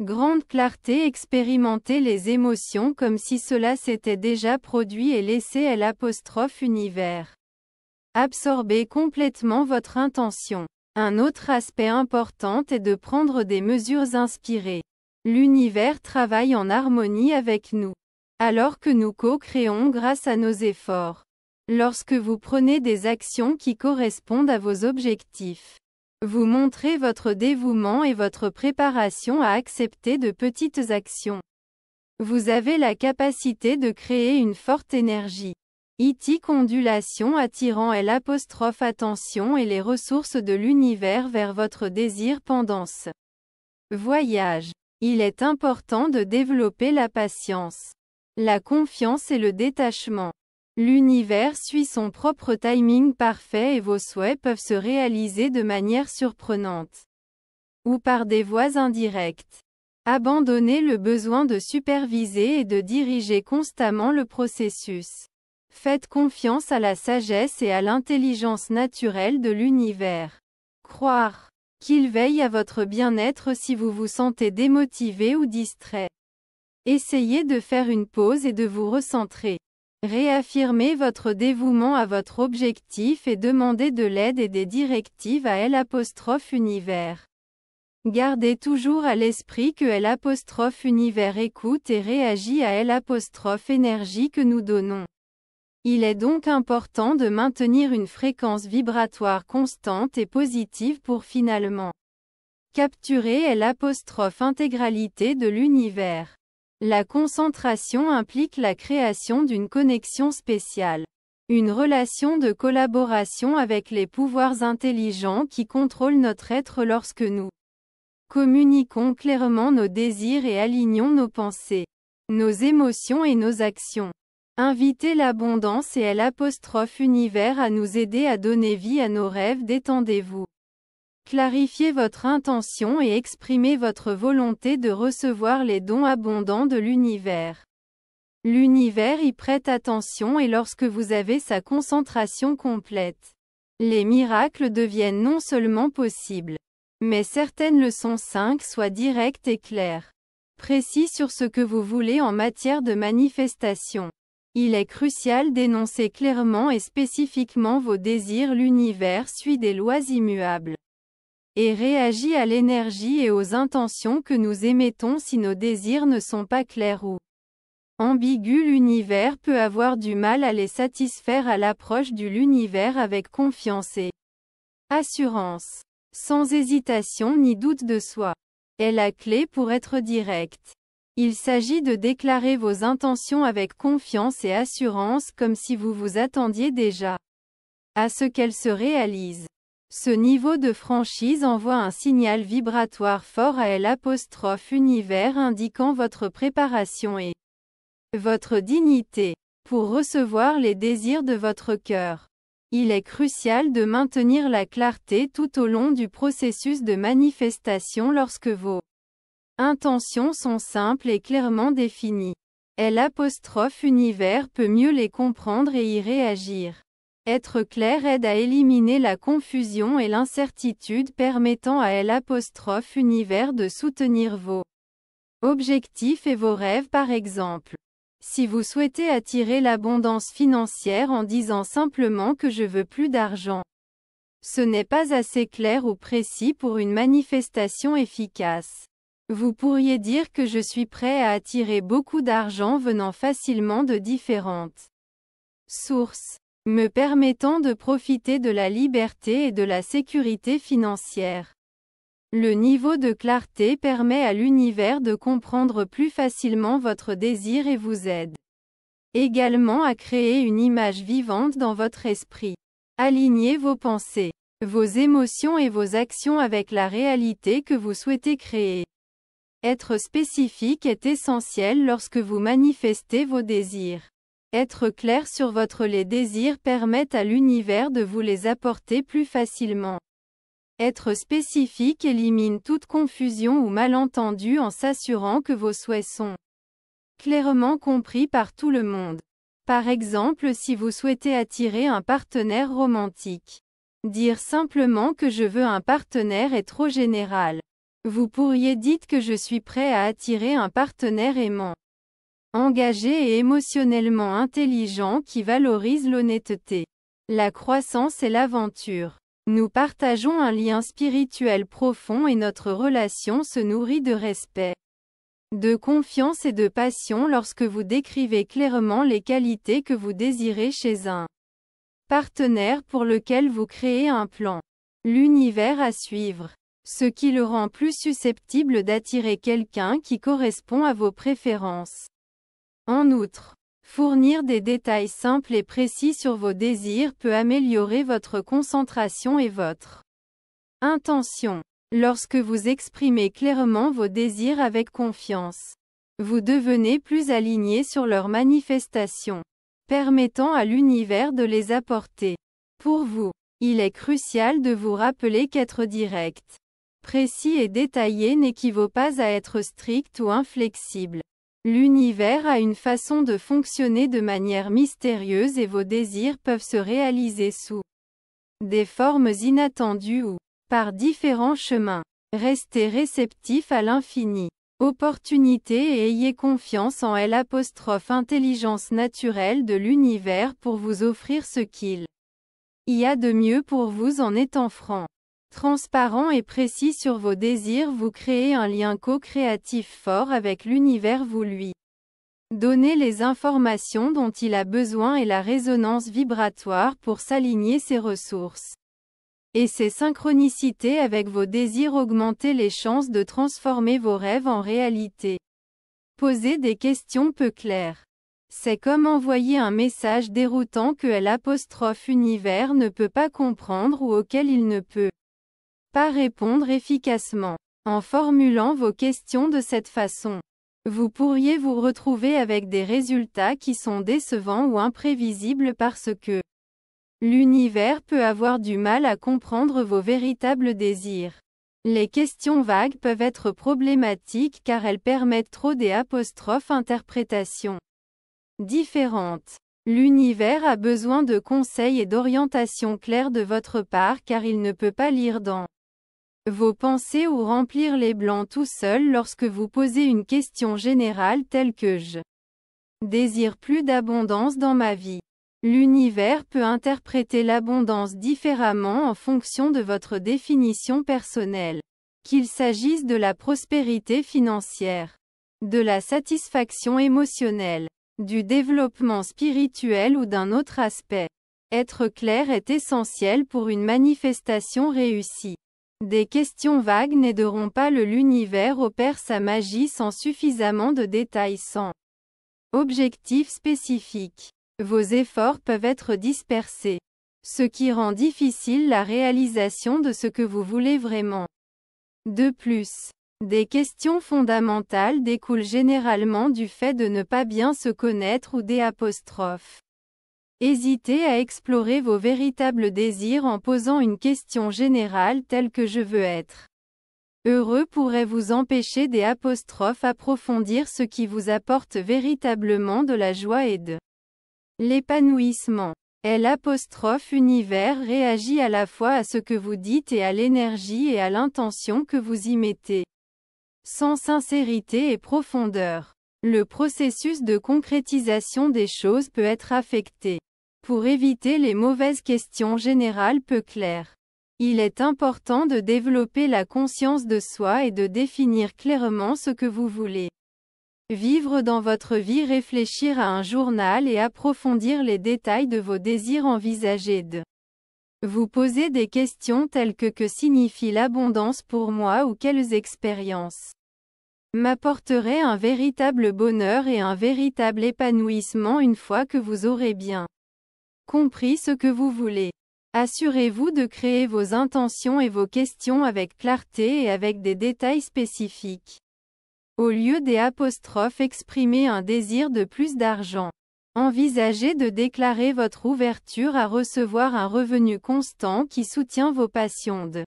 grande clarté. Expérimentez les émotions comme si cela s'était déjà produit et laissez l'univers absorber complètement votre intention. Un autre aspect important est de prendre des mesures inspirées. L'univers travaille en harmonie avec nous, alors que nous co-créons grâce à nos efforts. Lorsque vous prenez des actions qui correspondent à vos objectifs, vous montrez votre dévouement et votre préparation à accepter de petites actions. Vous avez la capacité de créer une forte énergie ondulation attirant attention et les ressources de l'univers vers votre désir. Pendant ce voyage, il est important de développer la patience, la confiance et le détachement. L'univers suit son propre timing parfait et vos souhaits peuvent se réaliser de manière surprenante ou par des voies indirectes. Abandonnez le besoin de superviser et de diriger constamment le processus. Faites confiance à la sagesse et à l'intelligence naturelle de l'univers. Croire qu'il veille à votre bien-être si vous vous sentez démotivé ou distrait. Essayez de faire une pause et de vous recentrer. Réaffirmez votre dévouement à votre objectif et demandez de l'aide et des directives à L'(univers). Gardez toujours à l'esprit que L'(univers écoute et réagit à L'(énergie que nous donnons. Il est donc important de maintenir une fréquence vibratoire constante et positive pour finalement capturer L'(intégralité de l'univers. La concentration implique la création d'une connexion spéciale. Une relation de collaboration avec les pouvoirs intelligents qui contrôlent notre être lorsque nous communiquons clairement nos désirs et alignons nos pensées, nos émotions et nos actions. Invitez l'abondance et L'(univers à nous aider à donner vie à nos rêves. Détendez-vous. Clarifiez votre intention et exprimez votre volonté de recevoir les dons abondants de l'univers. L'univers y prête attention et lorsque vous avez sa concentration complète, les miracles deviennent non seulement possibles, mais certaines leçons 5 soient directes et claires. Précis sur ce que vous voulez en matière de manifestation. Il est crucial d'énoncer clairement et spécifiquement vos désirs. L'univers suit des lois immuables et réagit à l'énergie et aux intentions que nous émettons si nos désirs ne sont pas clairs ou ambigus. L'univers peut avoir du mal à les satisfaire. À l'approche de l'univers avec confiance et assurance, sans hésitation ni doute de soi, est la clé pour être direct. Il s'agit de déclarer vos intentions avec confiance et assurance comme si vous vous attendiez déjà à ce qu'elles se réalisent. Ce niveau de franchise envoie un signal vibratoire fort à L'(univers indiquant votre préparation et votre dignité pour recevoir les désirs de votre cœur. Il est crucial de maintenir la clarté tout au long du processus de manifestation lorsque vos intentions sont simples et clairement définies. L'(univers peut mieux les comprendre et y réagir. Être clair aide à éliminer la confusion et l'incertitude, permettant à L'(univers de soutenir vos objectifs et vos rêves. Par exemple, si vous souhaitez attirer l'abondance financière en disant simplement que je veux plus d'argent, ce n'est pas assez clair ou précis pour une manifestation efficace. Vous pourriez dire que je suis prêt à attirer beaucoup d'argent venant facilement de différentes sources, me permettant de profiter de la liberté et de la sécurité financière. Le niveau de clarté permet à l'univers de comprendre plus facilement votre désir et vous aide également à créer une image vivante dans votre esprit. Alignez vos pensées, vos émotions et vos actions avec la réalité que vous souhaitez créer. Être spécifique est essentiel lorsque vous manifestez vos désirs. Être clair sur les désirs permet à l'univers de vous les apporter plus facilement. Être spécifique élimine toute confusion ou malentendu en s'assurant que vos souhaits sont clairement compris par tout le monde. Par exemple, si vous souhaitez attirer un partenaire romantique, dire simplement que je veux un partenaire est trop général. Vous pourriez dire que je suis prêt à attirer un partenaire aimant, engagé et émotionnellement intelligent qui valorise l'honnêteté, la croissance et l'aventure. Nous partageons un lien spirituel profond et notre relation se nourrit de respect, de confiance et de passion lorsque vous décrivez clairement les qualités que vous désirez chez un partenaire pour lequel vous créez un plan. L'univers à suivre. Ce qui le rend plus susceptible d'attirer quelqu'un qui correspond à vos préférences. En outre, fournir des détails simples et précis sur vos désirs peut améliorer votre concentration et votre intention. Lorsque vous exprimez clairement vos désirs avec confiance, vous devenez plus aligné sur leur manifestation, permettant à l'univers de les apporter. Pour vous, il est crucial de vous rappeler qu'être direct, précis et détaillé n'équivaut pas à être strict ou inflexible. L'univers a une façon de fonctionner de manière mystérieuse et vos désirs peuvent se réaliser sous des formes inattendues ou par différents chemins. Restez réceptif à l'infini. Opportunité et ayez confiance en l'intelligence naturelle de l'univers pour vous offrir ce qu'il y a de mieux pour vous en étant franc, transparent et précis sur vos désirs. Vous créez un lien co-créatif fort avec l'univers. Vous lui donnez les informations dont il a besoin et la résonance vibratoire pour s'aligner ses ressources. Et ces synchronicités avec vos désirs augmentent les chances de transformer vos rêves en réalité. Posez des questions peu claires. C'est comme envoyer un message déroutant que l'univers ne peut pas comprendre ou auquel il ne peut pas répondre efficacement. En formulant vos questions de cette façon, vous pourriez vous retrouver avec des résultats qui sont décevants ou imprévisibles parce que l'univers peut avoir du mal à comprendre vos véritables désirs. Les questions vagues peuvent être problématiques car elles permettent trop d'interprétations différentes. L'univers a besoin de conseils et d'orientations claires de votre part car il ne peut pas lire dans vos pensées ou remplir les blancs tout seul lorsque vous posez une question générale telle que je désire plus d'abondance dans ma vie. L'univers peut interpréter l'abondance différemment en fonction de votre définition personnelle. Qu'il s'agisse de la prospérité financière, de la satisfaction émotionnelle, du développement spirituel ou d'un autre aspect. Être clair est essentiel pour une manifestation réussie. Des questions vagues n'aideront pas l'univers opère sa magie sans suffisamment de détails, sans objectif spécifique. Vos efforts peuvent être dispersés, ce qui rend difficile la réalisation de ce que vous voulez vraiment. De plus, des questions fondamentales découlent généralement du fait de ne pas bien se connaître ou Hésitez à explorer vos véritables désirs en posant une question générale telle que je veux être heureux pourrait vous empêcher d'approfondir ce qui vous apporte véritablement de la joie et de l'épanouissement. L'univers réagit à la fois à ce que vous dites et à l'énergie et à l'intention que vous y mettez. Sans sincérité et profondeur, le processus de concrétisation des choses peut être affecté. Pour éviter les mauvaises questions générales peu claires, il est important de développer la conscience de soi et de définir clairement ce que vous voulez vivre dans votre vie. Réfléchir à un journal et approfondir les détails de vos désirs. Envisager de vous poser des questions telles que signifie l'abondance pour moi ou quelles expériences m'apporteraient un véritable bonheur et un véritable épanouissement. Une fois que vous aurez bien compris ce que vous voulez, assurez-vous de créer vos intentions et vos questions avec clarté et avec des détails spécifiques. Au lieu d'exprimer un désir de plus d'argent, envisagez de déclarer votre ouverture à recevoir un revenu constant qui soutient vos passions de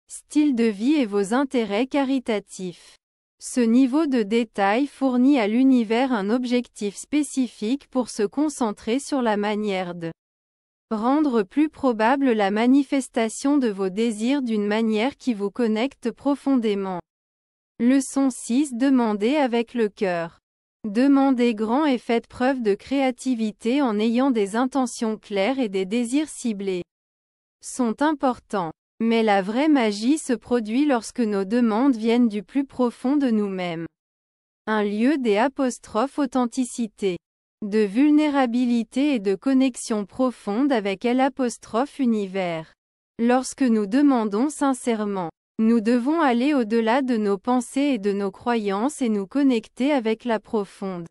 style de vie et vos intérêts caritatifs. Ce niveau de détail fournit à l'univers un objectif spécifique pour se concentrer sur la manière de rendre plus probable la manifestation de vos désirs d'une manière qui vous connecte profondément. Leçon 6. Demandez avec le cœur. Demandez grand et faites preuve de créativité en ayant des intentions claires et des désirs ciblés. Sont importants. Mais la vraie magie se produit lorsque nos demandes viennent du plus profond de nous-mêmes. Un lieu d'authenticité, de vulnérabilité et de connexion profonde avec l'univers. Lorsque nous demandons sincèrement, nous devons aller au-delà de nos pensées et de nos croyances et nous connecter avec la profonde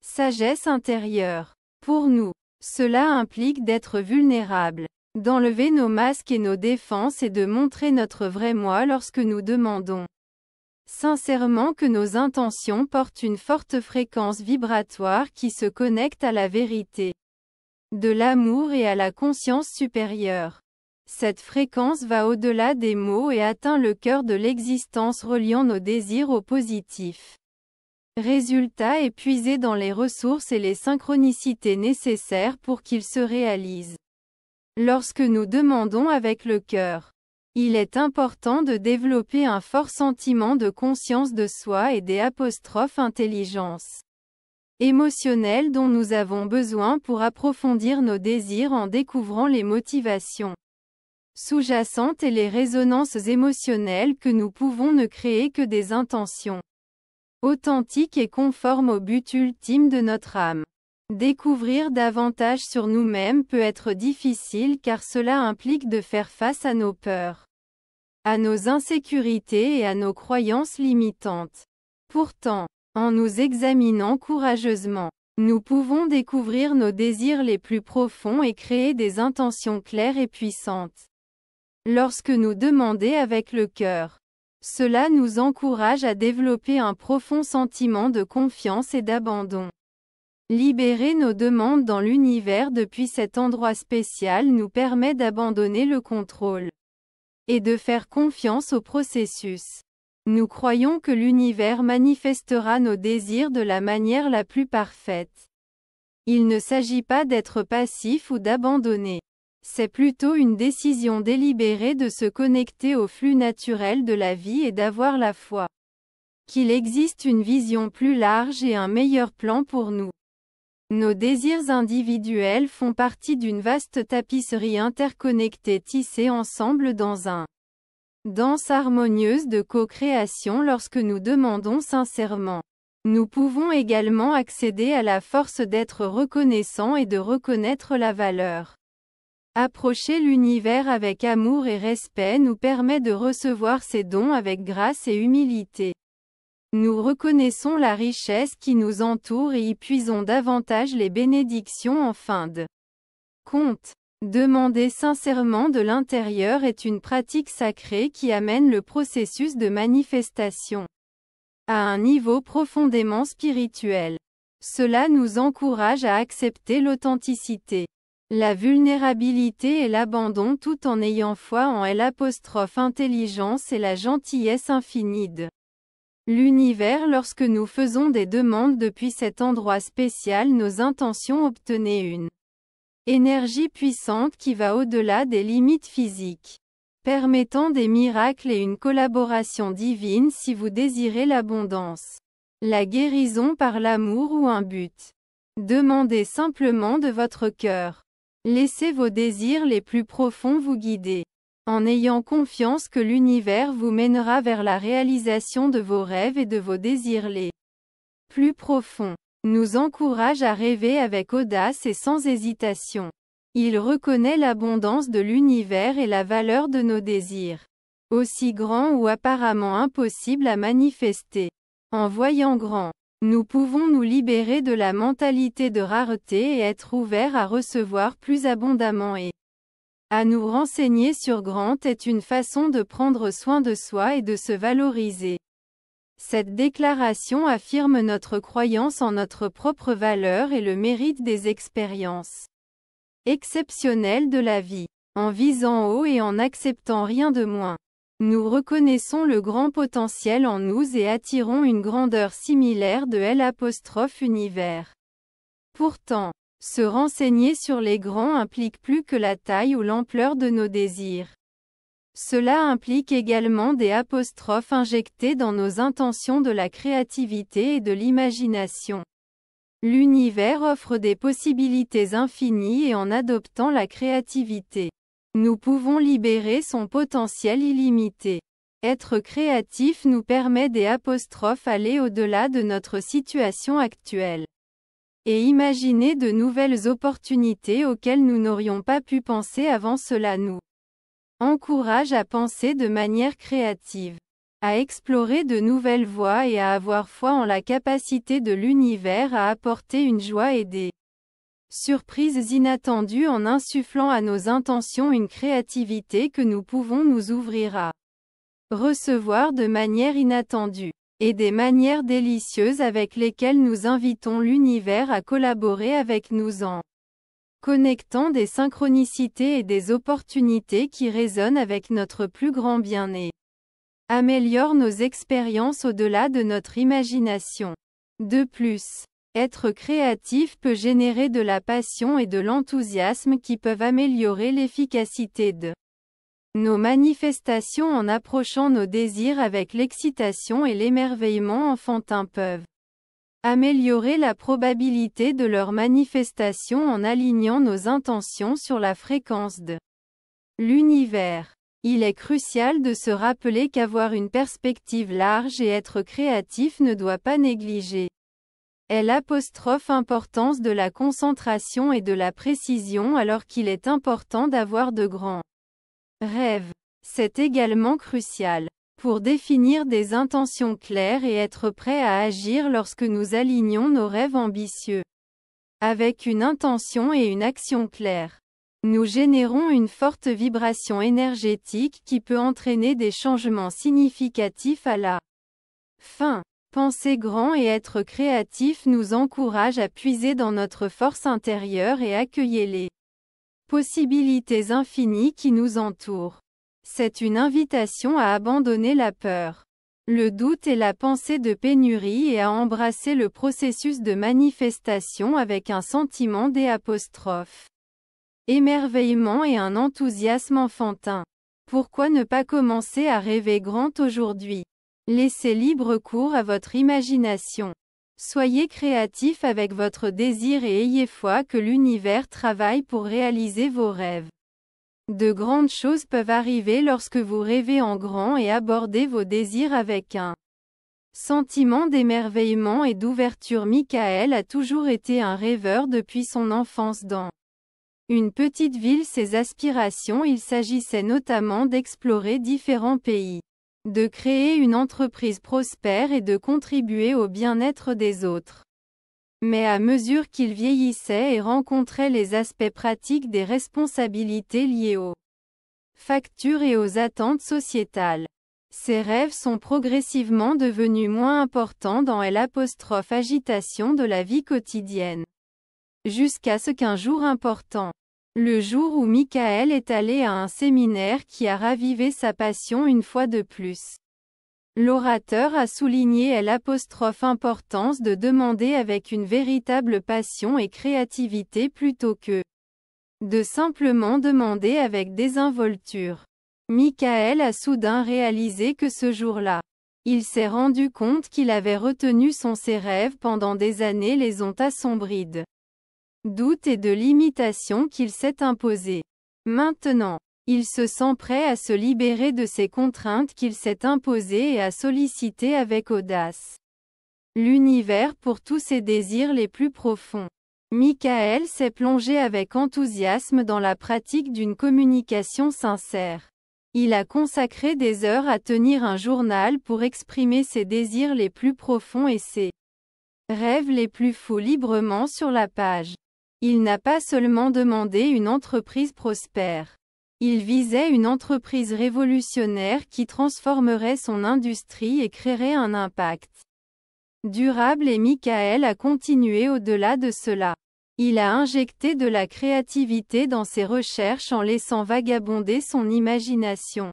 sagesse intérieure. Pour nous, cela implique d'être vulnérable, d'enlever nos masques et nos défenses et de montrer notre vrai moi lorsque nous demandons sincèrement que nos intentions portent une forte fréquence vibratoire qui se connecte à la vérité, de l'amour et à la conscience supérieure. Cette fréquence va au-delà des mots et atteint le cœur de l'existence reliant nos désirs au positif. Résultat est puisé dans les ressources et les synchronicités nécessaires pour qu'il se réalise. Lorsque nous demandons avec le cœur, il est important de développer un fort sentiment de conscience de soi et des intelligence émotionnelle dont nous avons besoin pour approfondir nos désirs en découvrant les motivations sous-jacentes et les résonances émotionnelles que nous pouvons ne créer que des intentions authentiques et conformes au but ultime de notre âme. Découvrir davantage sur nous-mêmes peut être difficile car cela implique de faire face à nos peurs, à nos insécurités et à nos croyances limitantes. Pourtant, en nous examinant courageusement, nous pouvons découvrir nos désirs les plus profonds et créer des intentions claires et puissantes. Lorsque nous demandons avec le cœur, cela nous encourage à développer un profond sentiment de confiance et d'abandon. Libérer nos demandes dans l'univers depuis cet endroit spécial nous permet d'abandonner le contrôle et de faire confiance au processus. Nous croyons que l'univers manifestera nos désirs de la manière la plus parfaite. Il ne s'agit pas d'être passif ou d'abandonner. C'est plutôt une décision délibérée de se connecter au flux naturel de la vie et d'avoir la foi qu'il existe une vision plus large et un meilleur plan pour nous. Nos désirs individuels font partie d'une vaste tapisserie interconnectée tissée ensemble dans un danse harmonieuse de co-création lorsque nous demandons sincèrement. Nous pouvons également accéder à la force d'être reconnaissant et de reconnaître la valeur. Approcher l'univers avec amour et respect nous permet de recevoir ses dons avec grâce et humilité. Nous reconnaissons la richesse qui nous entoure et y puisons davantage les bénédictions en fin de compte. Demander sincèrement de l'intérieur est une pratique sacrée qui amène le processus de manifestation à un niveau profondément spirituel. Cela nous encourage à accepter l'authenticité, la vulnérabilité et l'abandon tout en ayant foi en l'intelligence et la gentillesse infinie de l'univers. Lorsque nous faisons des demandes depuis cet endroit spécial, nos intentions obtenaient une énergie puissante qui va au-delà des limites physiques, permettant des miracles et une collaboration divine si vous désirez l'abondance, la guérison par l'amour ou un but. Demandez simplement de votre cœur. Laissez vos désirs les plus profonds vous guider, en ayant confiance que l'univers vous mènera vers la réalisation de vos rêves et de vos désirs les plus profonds. Nous encourage à rêver avec audace et sans hésitation. Il reconnaît l'abondance de l'univers et la valeur de nos désirs, aussi grands ou apparemment impossibles à manifester. En voyant grand, nous pouvons nous libérer de la mentalité de rareté et être ouverts à recevoir plus abondamment et à nous renseigner sur grand est une façon de prendre soin de soi et de se valoriser. Cette déclaration affirme notre croyance en notre propre valeur et le mérite des expériences exceptionnelles de la vie. En visant haut et en n'acceptant rien de moins, nous reconnaissons le grand potentiel en nous et attirons une grandeur similaire de l'univers. Pourtant, se renseigner sur les grands implique plus que la taille ou l'ampleur de nos désirs. Cela implique également des apostrophes injectées dans nos intentions de la créativité et de l'imagination. L'univers offre des possibilités infinies et en adoptant la créativité, nous pouvons libérer son potentiel illimité. Être créatif nous permet d'aller au-delà de notre situation actuelle et imaginer de nouvelles opportunités auxquelles nous n'aurions pas pu penser avant. Cela nous encourage à penser de manière créative, à explorer de nouvelles voies et à avoir foi en la capacité de l'univers à apporter une joie et des surprises inattendues en insufflant à nos intentions une créativité que nous pouvons nous ouvrir à recevoir de manière inattendue, et des manières délicieuses avec lesquelles nous invitons l'univers à collaborer avec nous en connectant des synchronicités et des opportunités qui résonnent avec notre plus grand bien et améliorent nos expériences au-delà de notre imagination. De plus, être créatif peut générer de la passion et de l'enthousiasme qui peuvent améliorer l'efficacité de nos manifestations en approchant nos désirs avec l'excitation et l'émerveillement enfantin peuvent améliorer la probabilité de leur manifestation en alignant nos intentions sur la fréquence de l'univers. Il est crucial de se rappeler qu'avoir une perspective large et être créatif ne doit pas négliger l'importance de la concentration et de la précision alors qu'il est important d'avoir de grands rêves. C'est également crucial pour définir des intentions claires et être prêt à agir lorsque nous alignons nos rêves ambitieux avec une intention et une action claires. Nous générons une forte vibration énergétique qui peut entraîner des changements significatifs à la fin. Penser grand et être créatif nous encourage à puiser dans notre force intérieure et accueillir les possibilités infinies qui nous entourent. C'est une invitation à abandonner la peur, le doute et la pensée de pénurie et à embrasser le processus de manifestation avec un sentiment d'émerveillement et un enthousiasme enfantin. Pourquoi ne pas commencer à rêver grand aujourd'hui? Laissez libre cours à votre imagination. Soyez créatif avec votre désir et ayez foi que l'univers travaille pour réaliser vos rêves. De grandes choses peuvent arriver lorsque vous rêvez en grand et abordez vos désirs avec un sentiment d'émerveillement et d'ouverture. Michael a toujours été un rêveur depuis son enfance dans une petite ville. Ses aspirations, il s'agissait notamment d'explorer différents pays, de créer une entreprise prospère et de contribuer au bien-être des autres. Mais à mesure qu'il vieillissait et rencontrait les aspects pratiques des responsabilités liées aux factures et aux attentes sociétales, ses rêves sont progressivement devenus moins importants dans l'agitation de la vie quotidienne. Jusqu'à ce qu'un jour important, le jour où Michael est allé à un séminaire qui a ravivé sa passion une fois de plus. L'orateur a souligné l'importance de demander avec une véritable passion et créativité plutôt que de simplement demander avec désinvolture. Michael a soudain réalisé que ce jour-là, il s'est rendu compte qu'il avait retenu ses rêves pendant des années les ont assombris de doutes et de limitations qu'il s'est imposées. Maintenant, il se sent prêt à se libérer de ces contraintes qu'il s'est imposées et à solliciter avec audace l'univers pour tous ses désirs les plus profonds. Michael s'est plongé avec enthousiasme dans la pratique d'une communication sincère. Il a consacré des heures à tenir un journal pour exprimer ses désirs les plus profonds et ses rêves les plus fous librement sur la page. Il n'a pas seulement demandé une entreprise prospère. Il visait une entreprise révolutionnaire qui transformerait son industrie et créerait un impact durable et Michael a continué au-delà de cela. Il a injecté de la créativité dans ses recherches en laissant vagabonder son imagination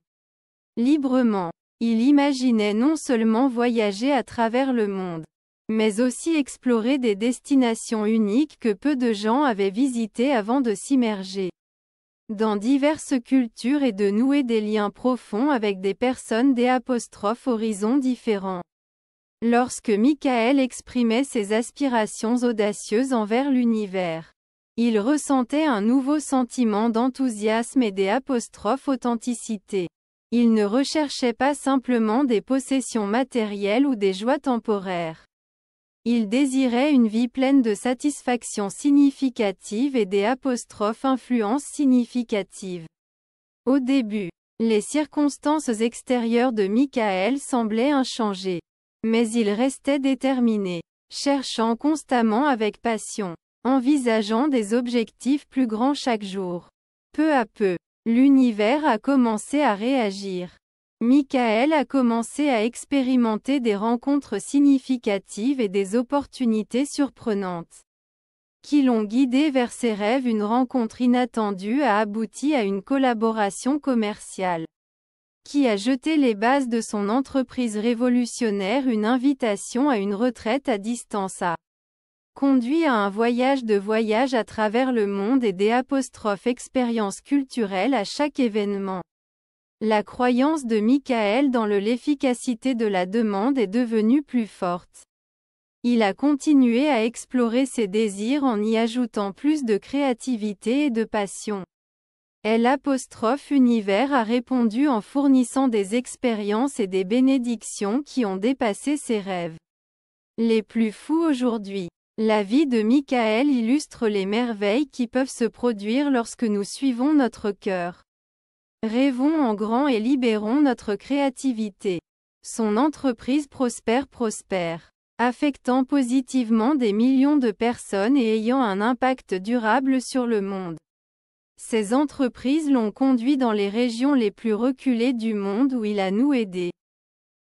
librement. Il imaginait non seulement voyager à travers le monde, mais aussi explorer des destinations uniques que peu de gens avaient visitées avant de s'immerger dans diverses cultures et de nouer des liens profonds avec des personnes d'horizons différents. Lorsque Michael exprimait ses aspirations audacieuses envers l'univers, il ressentait un nouveau sentiment d'enthousiasme et d'authenticité. Il ne recherchait pas simplement des possessions matérielles ou des joies temporaires. Il désirait une vie pleine de satisfaction significative et influences significatives. Au début, les circonstances extérieures de Michael semblaient inchangées. Mais il restait déterminé, cherchant constamment avec passion, envisageant des objectifs plus grands chaque jour. Peu à peu, l'univers a commencé à réagir. Michael a commencé à expérimenter des rencontres significatives et des opportunités surprenantes qui l'ont guidé vers ses rêves. Une rencontre inattendue a abouti à une collaboration commerciale qui a jeté les bases de son entreprise révolutionnaire, une invitation à une retraite à distance a conduit à un voyage à travers le monde et des expériences culturelles à chaque événement. La croyance de Michael dans l'efficacité de la demande est devenue plus forte. Il a continué à explorer ses désirs en y ajoutant plus de créativité et de passion. L'Univers a répondu en fournissant des expériences et des bénédictions qui ont dépassé ses rêves les plus fous aujourd'hui. La vie de Michael illustre les merveilles qui peuvent se produire lorsque nous suivons notre cœur. Rêvons en grand et libérons notre créativité. Son entreprise prospère, affectant positivement des millions de personnes et ayant un impact durable sur le monde. Ces entreprises l'ont conduit dans les régions les plus reculées du monde où il a noué des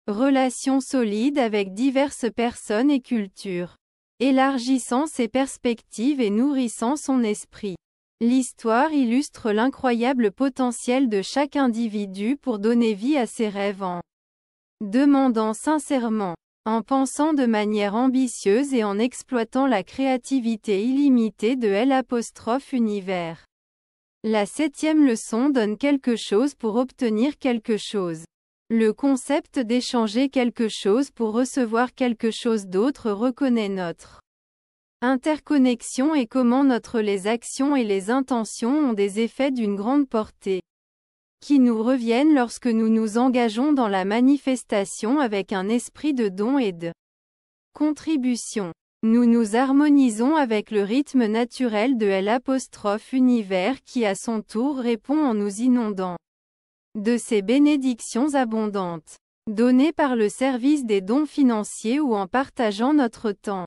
relations solides avec diverses personnes et cultures, élargissant ses perspectives et nourrissant son esprit. L'histoire illustre l'incroyable potentiel de chaque individu pour donner vie à ses rêves en demandant sincèrement, en pensant de manière ambitieuse et en exploitant la créativité illimitée de L'Univers. La 7e leçon donne quelque chose pour obtenir quelque chose. Le concept d'échanger quelque chose pour recevoir quelque chose d'autre reconnaît notre interconnexion et comment les actions et les intentions ont des effets d'une grande portée, qui nous reviennent lorsque nous nous engageons dans la manifestation avec un esprit de don et de contribution. Nous nous harmonisons avec le rythme naturel de L'Univers qui à son tour répond en nous inondant de ses bénédictions abondantes, données par le service des dons financiers ou en partageant notre temps,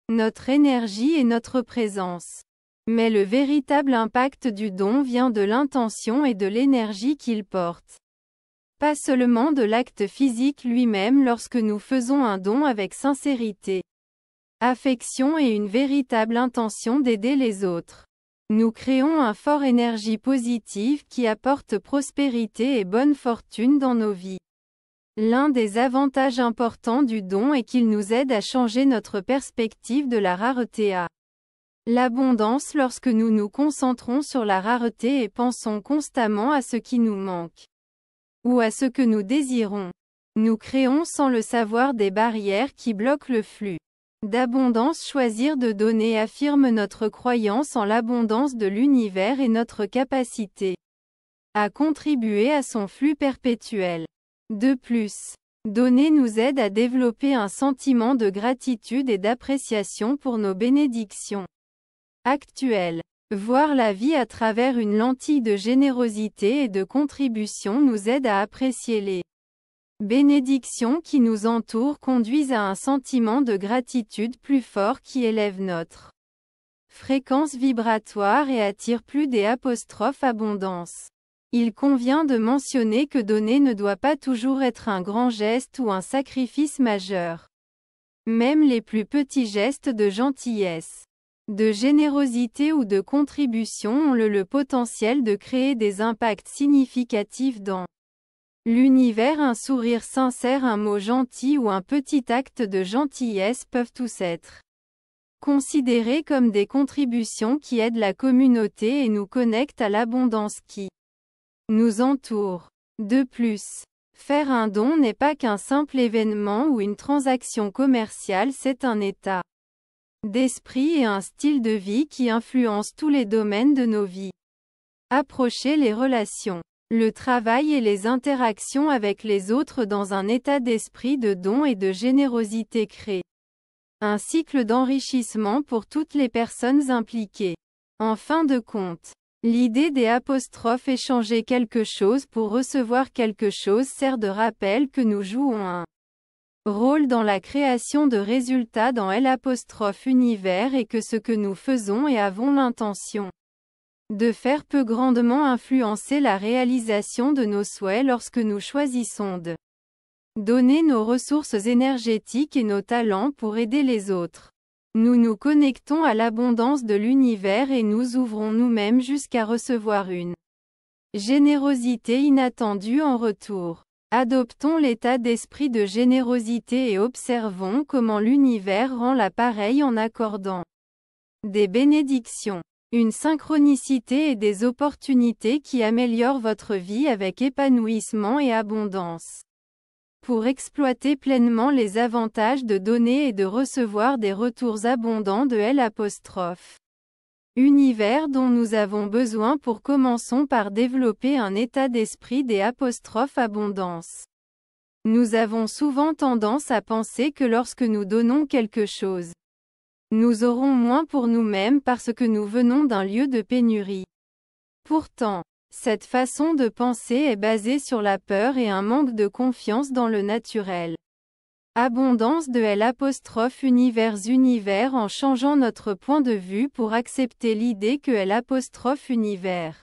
notre énergie et notre présence. Mais le véritable impact du don vient de l'intention et de l'énergie qu'il porte. Pas seulement de l'acte physique lui-même lorsque nous faisons un don avec sincérité, affection et une véritable intention d'aider les autres. Nous créons un fort énergie positive qui apporte prospérité et bonne fortune dans nos vies. L'un des avantages importants du don est qu'il nous aide à changer notre perspective de la rareté à l'abondance lorsque nous nous concentrons sur la rareté et pensons constamment à ce qui nous manque ou à ce que nous désirons. Nous créons sans le savoir des barrières qui bloquent le flux d'abondance. Choisir de donner affirme notre croyance en l'abondance de l'univers et notre capacité à contribuer à son flux perpétuel. De plus, donner nous aide à développer un sentiment de gratitude et d'appréciation pour nos bénédictions actuelles. Voir la vie à travers une lentille de générosité et de contribution nous aide à apprécier les bénédictions qui nous entourent, conduisent à un sentiment de gratitude plus fort qui élève notre fréquence vibratoire et attire plus abondance. Il convient de mentionner que donner ne doit pas toujours être un grand geste ou un sacrifice majeur. Même les plus petits gestes de gentillesse, de générosité ou de contribution ont le potentiel de créer des impacts significatifs dans l'univers. Un sourire sincère, un mot gentil ou un petit acte de gentillesse peuvent tous être considérés comme des contributions qui aident la communauté et nous connectent à l'abondance qui nous entoure. De plus, faire un don n'est pas qu'un simple événement ou une transaction commerciale, c'est un état d'esprit et un style de vie qui influence tous les domaines de nos vies. Approcher les relations, le travail et les interactions avec les autres dans un état d'esprit de don et de générosité crée un cycle d'enrichissement pour toutes les personnes impliquées. En fin de compte, l'idée échanger quelque chose pour recevoir quelque chose sert de rappel que nous jouons un rôle dans la création de résultats dans L'Univers et que ce que nous faisons et avons l'intention de faire peut grandement influencer la réalisation de nos souhaits lorsque nous choisissons de donner nos ressources énergétiques et nos talents pour aider les autres. Nous nous connectons à l'abondance de l'univers et nous ouvrons nous-mêmes jusqu'à recevoir une Générosité inattendue en retour. Adoptons l'état d'esprit de générosité et observons comment l'univers rend l'appareil en accordant des bénédictions, une synchronicité et des opportunités qui améliorent votre vie avec épanouissement et abondance. Pour exploiter pleinement les avantages de donner et de recevoir des retours abondants de L'. Univers dont nous avons besoin pour commençons par développer un état d'esprit des abondance. Nous avons souvent tendance à penser que lorsque nous donnons quelque chose, nous aurons moins pour nous-mêmes parce que nous venons d'un lieu de pénurie. Pourtant, cette façon de penser est basée sur la peur et un manque de confiance dans le naturel. Abondance de L'. Univers en changeant notre point de vue pour accepter l'idée que L'. Univers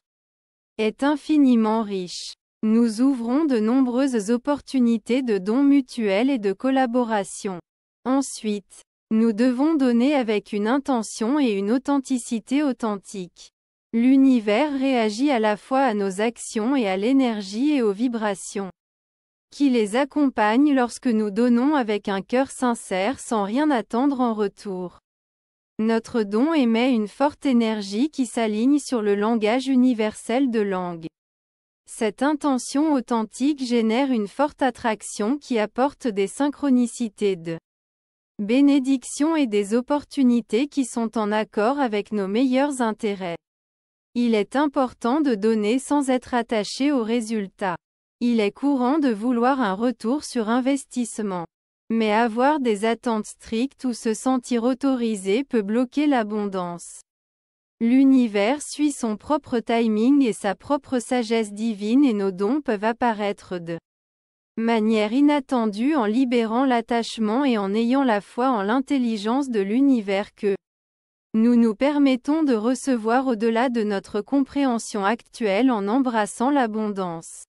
est infiniment riche. Nous ouvrons de nombreuses opportunités de dons mutuels et de collaboration. Ensuite, nous devons donner avec une intention et une authenticité authentique. L'univers réagit à la fois à nos actions et à l'énergie et aux vibrations qui les accompagnent lorsque nous donnons avec un cœur sincère sans rien attendre en retour. Notre don émet une forte énergie qui s'aligne sur le langage universel de langue. Cette intention authentique génère une forte attraction qui apporte des synchronicités de bénédictions et des opportunités qui sont en accord avec nos meilleurs intérêts. Il est important de donner sans être attaché aux résultats. Il est courant de vouloir un retour sur investissement. Mais avoir des attentes strictes ou se sentir autorisé peut bloquer l'abondance. L'univers suit son propre timing et sa propre sagesse divine et nos dons peuvent apparaître de manière inattendue en libérant l'attachement et en ayant la foi en l'intelligence de l'univers que nous nous permettons de recevoir au-delà de notre compréhension actuelle en embrassant l'abondance.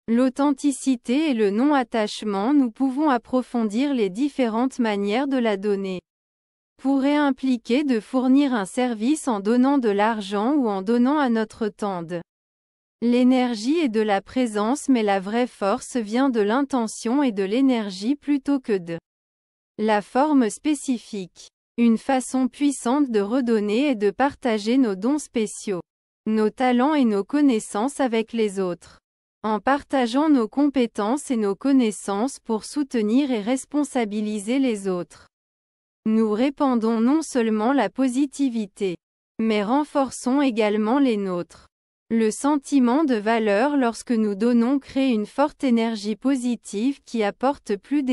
L'authenticité et le non-attachement. Nous pouvons approfondir les différentes manières de la donner. Pourrait impliquer de fournir un service en donnant de l'argent ou en donnant à notre temps de l'énergie et de la présence, mais la vraie force vient de l'intention et de l'énergie plutôt que de la forme spécifique. Une façon puissante de redonner est de partager nos dons spéciaux, nos talents et nos connaissances avec les autres. En partageant nos compétences et nos connaissances pour soutenir et responsabiliser les autres, nous répandons non seulement la positivité, mais renforçons également les nôtres. Le sentiment de valeur lorsque nous donnons crée une forte énergie positive qui apporte plus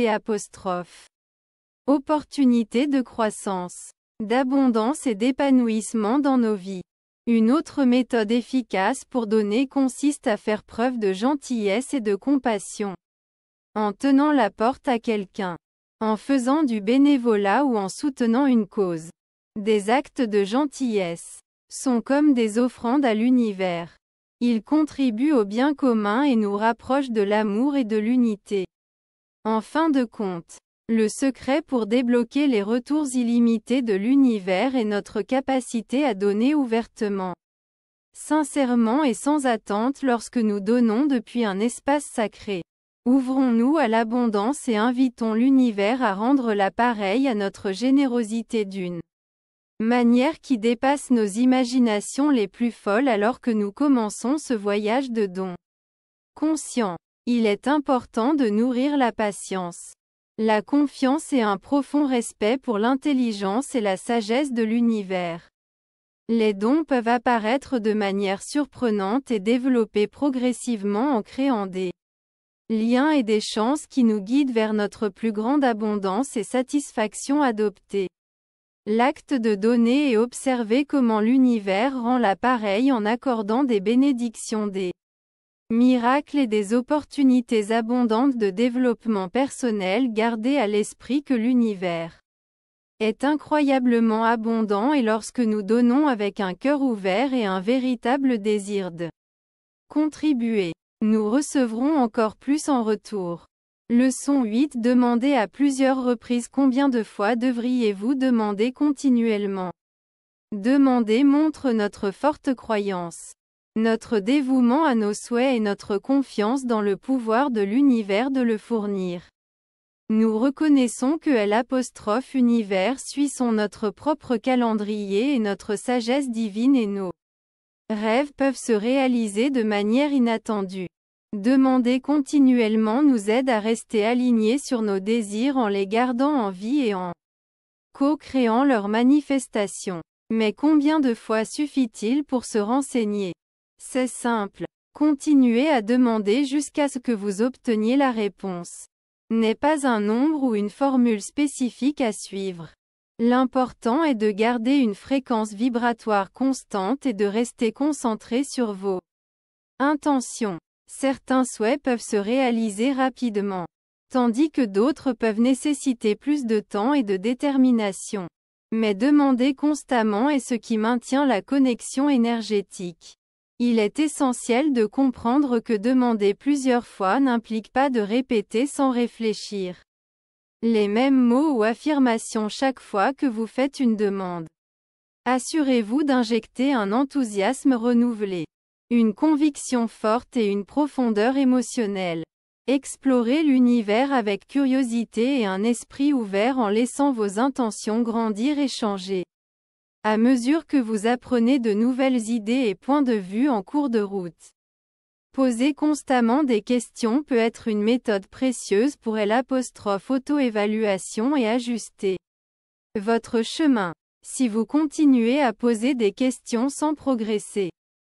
opportunités de croissance, d'abondance et d'épanouissement dans nos vies. Une autre méthode efficace pour donner consiste à faire preuve de gentillesse et de compassion. En tenant la porte à quelqu'un, en faisant du bénévolat ou en soutenant une cause. Des actes de gentillesse sont comme des offrandes à l'univers. Ils contribuent au bien commun et nous rapprochent de l'amour et de l'unité. En fin de compte, le secret pour débloquer les retours illimités de l'univers est notre capacité à donner ouvertement, sincèrement et sans attente lorsque nous donnons depuis un espace sacré. Ouvrons-nous à l'abondance et invitons l'univers à rendre l'appareil à notre générosité d'une manière qui dépasse nos imaginations les plus folles alors que nous commençons ce voyage de dons. Conscient. Il est important de nourrir la patience, la confiance et un profond respect pour l'intelligence et la sagesse de l'univers. Les dons peuvent apparaître de manière surprenante et développer progressivement en créant des liens et des chances qui nous guident vers notre plus grande abondance et satisfaction adoptée. L'acte de donner et observer comment l'univers rend l'appareil en accordant des bénédictions, des miracles et des opportunités abondantes de développement personnel. Gardez à l'esprit que l'univers est incroyablement abondant et lorsque nous donnons avec un cœur ouvert et un véritable désir de contribuer, nous recevrons encore plus en retour. Leçon 8. Demandez à plusieurs reprises. Combien de fois devriez-vous demander continuellement? Demander montre notre forte croyance. notre dévouement à nos souhaits et notre confiance dans le pouvoir de l'univers de le fournir. Nous reconnaissons que l'univers suit notre propre calendrier et notre sagesse divine et nos rêves peuvent se réaliser de manière inattendue. Demander continuellement nous aide à rester alignés sur nos désirs en les gardant en vie et en co-créant leur manifestation. Mais combien de fois suffit-il pour se renseigner? C'est simple. Continuez à demander jusqu'à ce que vous obteniez la réponse. N'est pas un nombre ou une formule spécifique à suivre. L'important est de garder une fréquence vibratoire constante et de rester concentré sur vos intentions. Certains souhaits peuvent se réaliser rapidement, tandis que d'autres peuvent nécessiter plus de temps et de détermination. Mais demander constamment est ce qui maintient la connexion énergétique. Il est essentiel de comprendre que demander plusieurs fois n'implique pas de répéter sans réfléchir les mêmes mots ou affirmations chaque fois que vous faites une demande. Assurez-vous d'injecter un enthousiasme renouvelé, une conviction forte et une profondeur émotionnelle. Explorez l'univers avec curiosité et un esprit ouvert en laissant vos intentions grandir et changer. À mesure que vous apprenez de nouvelles idées et points de vue en cours de route. Poser constamment des questions peut être une méthode précieuse pour auto-évaluation et ajuster votre chemin. Si vous continuez à poser des questions sans progresser,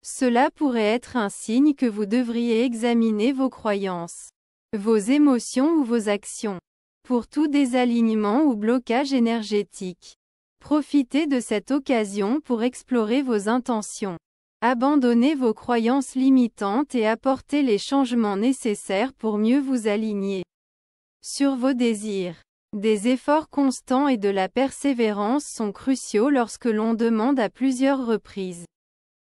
cela pourrait être un signe que vous devriez examiner vos croyances, vos émotions ou vos actions. Pour tout désalignement ou blocage énergétique, profitez de cette occasion pour explorer vos intentions. Abandonnez vos croyances limitantes et apportez les changements nécessaires pour mieux vous aligner sur vos désirs. Des efforts constants et de la persévérance sont cruciaux lorsque l'on demande à plusieurs reprises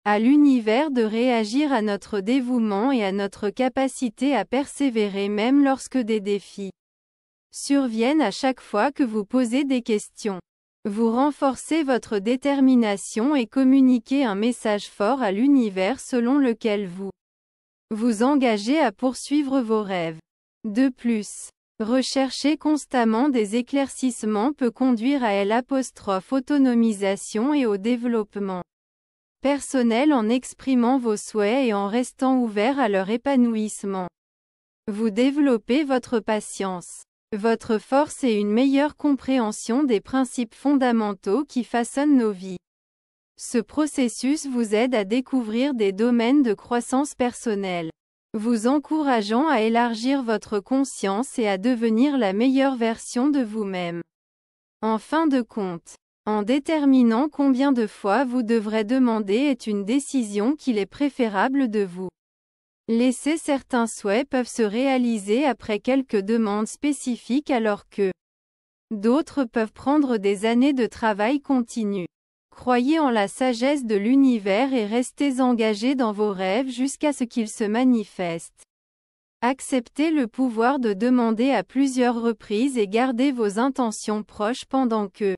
à l'univers de réagir à notre dévouement et à notre capacité à persévérer même lorsque des défis surviennent. À chaque fois que vous posez des questions, vous renforcez votre détermination et communiquez un message fort à l'univers selon lequel vous vous engagez à poursuivre vos rêves. De plus, rechercher constamment des éclaircissements peut conduire à l'autonomisation et au développement personnel en exprimant vos souhaits et en restant ouvert à leur épanouissement. Vous développez votre patience, votre force et une meilleure compréhension des principes fondamentaux qui façonnent nos vies. Ce processus vous aide à découvrir des domaines de croissance personnelle, vous encourageant à élargir votre conscience et à devenir la meilleure version de vous-même. En fin de compte, en déterminant combien de fois vous devrez demander est une décision qu'il est préférable de vous laisser. Certains souhaits peuvent se réaliser après quelques demandes spécifiques alors que d'autres peuvent prendre des années de travail continu. Croyez en la sagesse de l'univers et restez engagés dans vos rêves jusqu'à ce qu'ils se manifestent. Acceptez le pouvoir de demander à plusieurs reprises et gardez vos intentions proches pendant que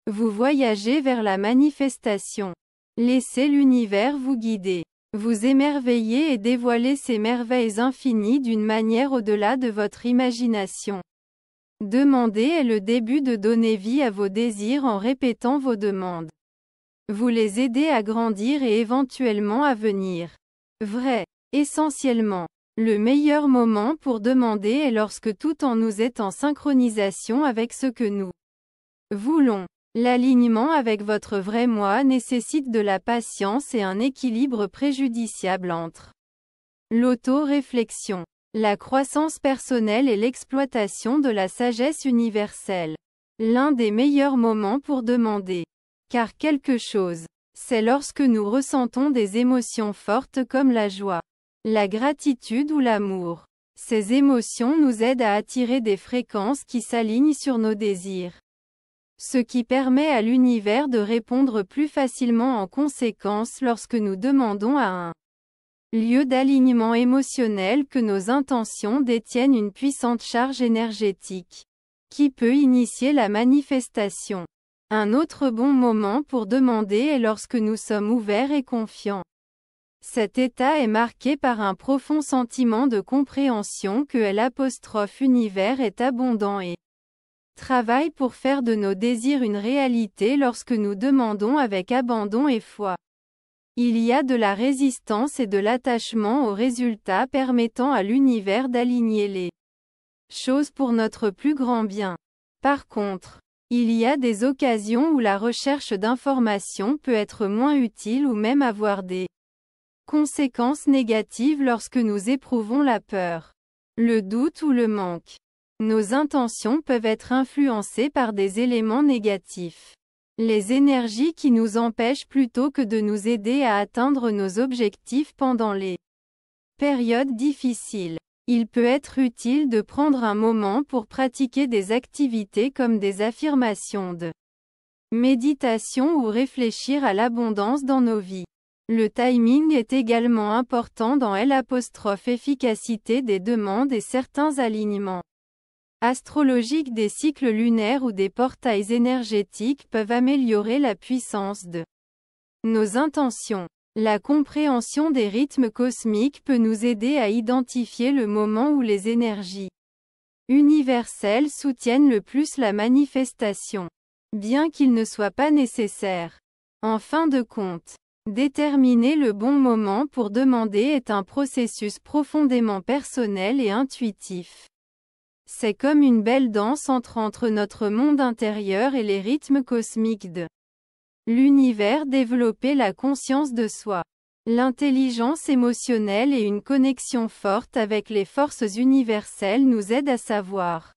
vous voyagez vers la manifestation. Laissez l'univers vous guider. Vous émerveiller et dévoiler ces merveilles infinies d'une manière au-delà de votre imagination. Demander est le début de donner vie à vos désirs en répétant vos demandes. Vous les aidez à grandir et éventuellement à venir. Vrai. Essentiellement, le meilleur moment pour demander est lorsque tout en nous est en synchronisation avec ce que nous voulons. L'alignement avec votre vrai moi nécessite de la patience et un équilibre préjudiciable entre l'auto-réflexion, la croissance personnelle et l'exploitation de la sagesse universelle. L'un des meilleurs moments pour demander. Car quelque chose, c'est lorsque nous ressentons des émotions fortes comme la joie, la gratitude ou l'amour. Ces émotions nous aident à attirer des fréquences qui s'alignent sur nos désirs, ce qui permet à l'univers de répondre plus facilement en conséquence lorsque nous demandons à un lieu d'alignement émotionnel que nos intentions détiennent une puissante charge énergétique, qui peut initier la manifestation. Un autre bon moment pour demander est lorsque nous sommes ouverts et confiants. Cet état est marqué par un profond sentiment de compréhension que l'univers est abondant et travaille pour faire de nos désirs une réalité lorsque nous demandons avec abandon et foi. Il y a de la résistance et de l'attachement aux résultats permettant à l'univers d'aligner les choses pour notre plus grand bien. Par contre, il y a des occasions où la recherche d'informations peut être moins utile ou même avoir des conséquences négatives lorsque nous éprouvons la peur, le doute ou le manque. Nos intentions peuvent être influencées par des éléments négatifs. Les énergies qui nous empêchent plutôt que de nous aider à atteindre nos objectifs pendant les périodes difficiles. Il peut être utile de prendre un moment pour pratiquer des activités comme des affirmations de méditation ou réfléchir à l'abondance dans nos vies. Le timing est également important dans l'efficacité des demandes et certains alignements astrologiques des cycles lunaires ou des portails énergétiques peuvent améliorer la puissance de nos intentions. La compréhension des rythmes cosmiques peut nous aider à identifier le moment où les énergies universelles soutiennent le plus la manifestation, bien qu'il ne soit pas nécessaire. En fin de compte, déterminer le bon moment pour demander est un processus profondément personnel et intuitif. C'est comme une belle danse entre notre monde intérieur et les rythmes cosmiques de l'univers. Développer la conscience de soi, l'intelligence émotionnelle et une connexion forte avec les forces universelles nous aident à savoir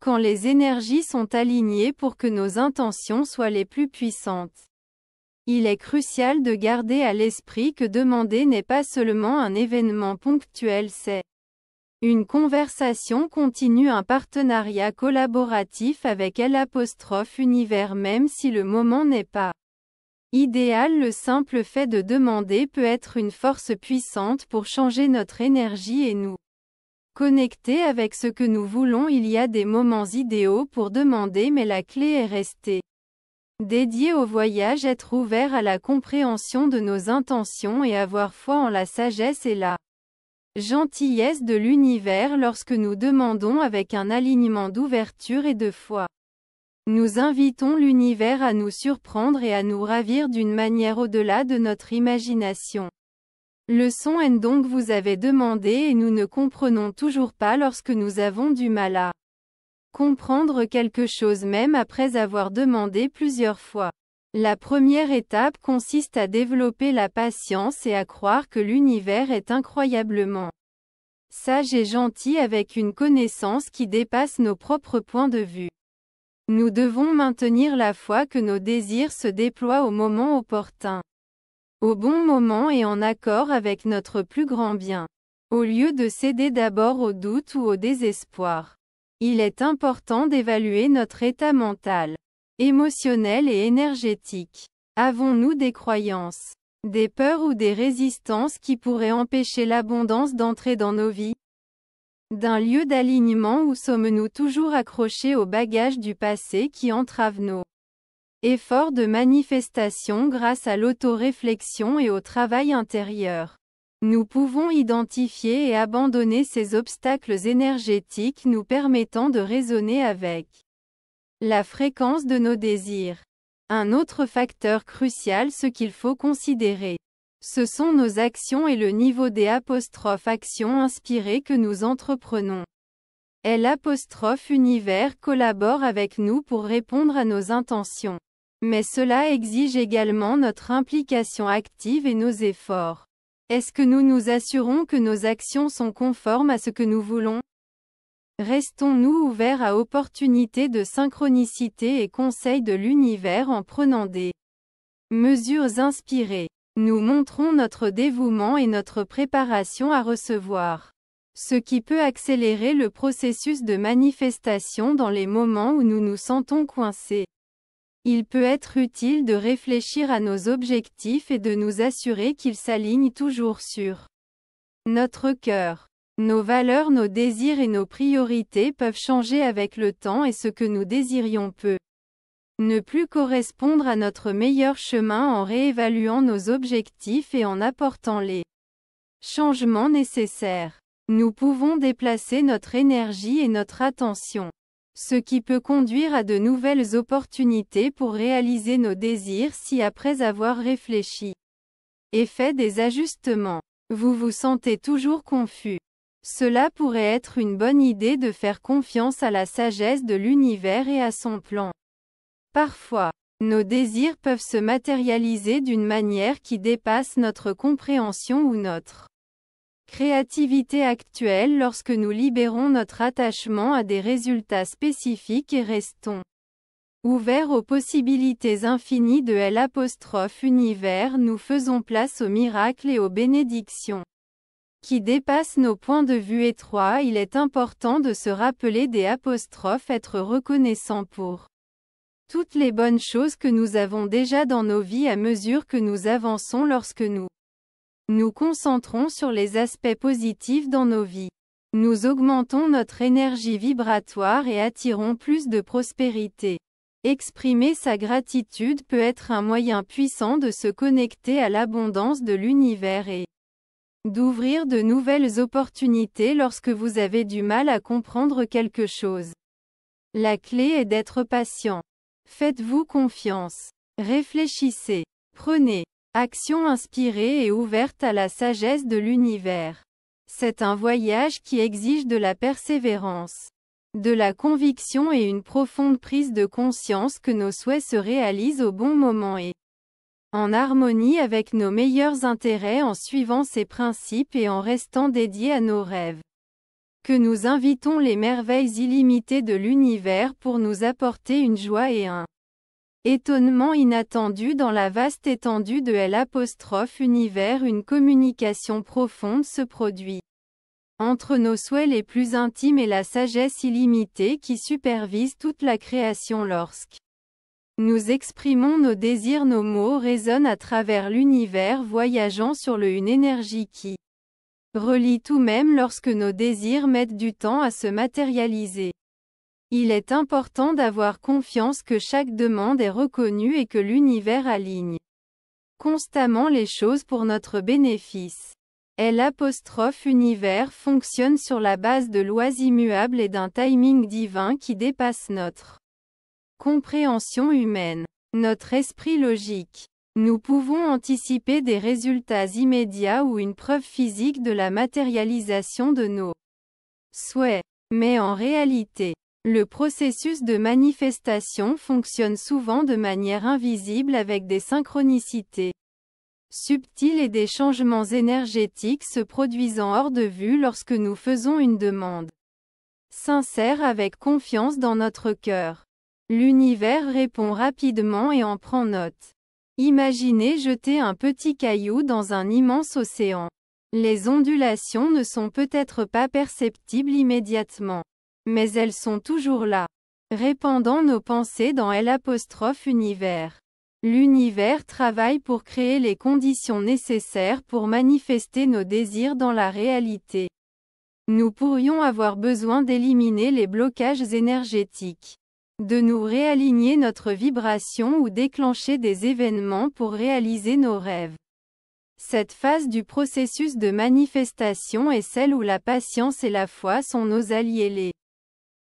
quand les énergies sont alignées pour que nos intentions soient les plus puissantes. Il est crucial de garder à l'esprit que demander n'est pas seulement un événement ponctuel, c'est une conversation continue, un partenariat collaboratif avec l'univers. Même si le moment n'est pas idéal, le simple fait de demander peut être une force puissante pour changer notre énergie et nous connecter avec ce que nous voulons. Il y a des moments idéaux pour demander, mais la clé est rester dédié au voyage, être ouvert à la compréhension de nos intentions et avoir foi en la sagesse et la gentillesse de l'univers. Lorsque nous demandons avec un alignement d'ouverture et de foi, nous invitons l'univers à nous surprendre et à nous ravir d'une manière au-delà de notre imagination. Leçon N. Donc vous avez demandé et nous ne comprenons toujours pas lorsque nous avons du mal à comprendre quelque chose même après avoir demandé plusieurs fois. La première étape consiste à développer la patience et à croire que l'univers est incroyablement sage et gentil avec une connaissance qui dépasse nos propres points de vue. Nous devons maintenir la foi que nos désirs se déploient au moment opportun, au bon moment et en accord avec notre plus grand bien. Au lieu de céder d'abord au doute ou au désespoir, il est important d'évaluer notre état mental, émotionnel et énergétique. Avons-nous des croyances, des peurs ou des résistances qui pourraient empêcher l'abondance d'entrer dans nos vies? D'un lieu d'alignement ou sommes-nous toujours accrochés aux bagages du passé qui entravent nos efforts de manifestation? Grâce à l'autoréflexion et au travail intérieur, nous pouvons identifier et abandonner ces obstacles énergétiques, nous permettant de résonner avec la fréquence de nos désirs. Un autre facteur crucial, ce qu'il faut considérer, ce sont nos actions et le niveau des actions inspirées que nous entreprenons. L'univers collabore avec nous pour répondre à nos intentions. Mais cela exige également notre implication active et nos efforts. Est-ce que nous nous assurons que nos actions sont conformes à ce que nous voulons? Restons-nous ouverts à opportunités de synchronicité et conseils de l'univers en prenant des mesures inspirées? Nous montrons notre dévouement et notre préparation à recevoir, ce qui peut accélérer le processus de manifestation dans les moments où nous nous sentons coincés. Il peut être utile de réfléchir à nos objectifs et de nous assurer qu'ils s'alignent toujours sur notre cœur. Nos valeurs, nos désirs et nos priorités peuvent changer avec le temps et ce que nous désirions peut Ne plus correspondre à notre meilleur chemin en réévaluant nos objectifs et en apportant les changements nécessaires. Nous pouvons déplacer notre énergie et notre attention, ce qui peut conduire à de nouvelles opportunités pour réaliser nos désirs si après avoir réfléchi et fait des ajustements, vous vous sentez toujours confus. Cela pourrait être une bonne idée de faire confiance à la sagesse de l'univers et à son plan. Parfois, nos désirs peuvent se matérialiser d'une manière qui dépasse notre compréhension ou notre créativité actuelle lorsque nous libérons notre attachement à des résultats spécifiques et restons ouverts aux possibilités infinies de l'univers. Nous faisons place aux miracles et aux bénédictions qui dépassent nos points de vue étroits. Il est important de se rappeler être reconnaissant pour toutes les bonnes choses que nous avons déjà dans nos vies à mesure que nous avançons. Lorsque nous nous concentrons sur les aspects positifs dans nos vies, nous augmentons notre énergie vibratoire et attirons plus de prospérité. Exprimer sa gratitude peut être un moyen puissant de se connecter à l'abondance de l'univers et d'ouvrir de nouvelles opportunités lorsque vous avez du mal à comprendre quelque chose. La clé est d'être patient. Faites-vous confiance. Réfléchissez. Prenez action inspirée et ouverte à la sagesse de l'univers. C'est un voyage qui exige de la persévérance, de la conviction et une profonde prise de conscience que nos souhaits se réalisent au bon moment et en harmonie avec nos meilleurs intérêts, en suivant ces principes et en restant dédiés à nos rêves. Que nous invitons les merveilles illimitées de l'univers pour nous apporter une joie et un étonnement inattendu dans la vaste étendue de l'univers. Une communication profonde se produit entre nos souhaits les plus intimes et la sagesse illimitée qui supervise toute la création. Lorsque nous exprimons nos désirs, nos mots résonnent à travers l'univers, voyageant sur une énergie qui relie tout. Même lorsque nos désirs mettent du temps à se matérialiser, il est important d'avoir confiance que chaque demande est reconnue et que l'univers aligne constamment les choses pour notre bénéfice. L'univers fonctionne sur la base de lois immuables et d'un timing divin qui dépasse notre compréhension humaine, notre esprit logique. Nous pouvons anticiper des résultats immédiats ou une preuve physique de la matérialisation de nos souhaits. Mais en réalité, le processus de manifestation fonctionne souvent de manière invisible, avec des synchronicités subtiles et des changements énergétiques se produisant hors de vue lorsque nous faisons une demande sincère avec confiance dans notre cœur. L'univers répond rapidement et en prend note. Imaginez jeter un petit caillou dans un immense océan. Les ondulations ne sont peut-être pas perceptibles immédiatement, mais elles sont toujours là, répandant nos pensées dans l'univers. L'univers travaille pour créer les conditions nécessaires pour manifester nos désirs dans la réalité. Nous pourrions avoir besoin d'éliminer les blocages énergétiques, de nous réaligner notre vibration ou déclencher des événements pour réaliser nos rêves. Cette phase du processus de manifestation est celle où la patience et la foi sont nos alliés les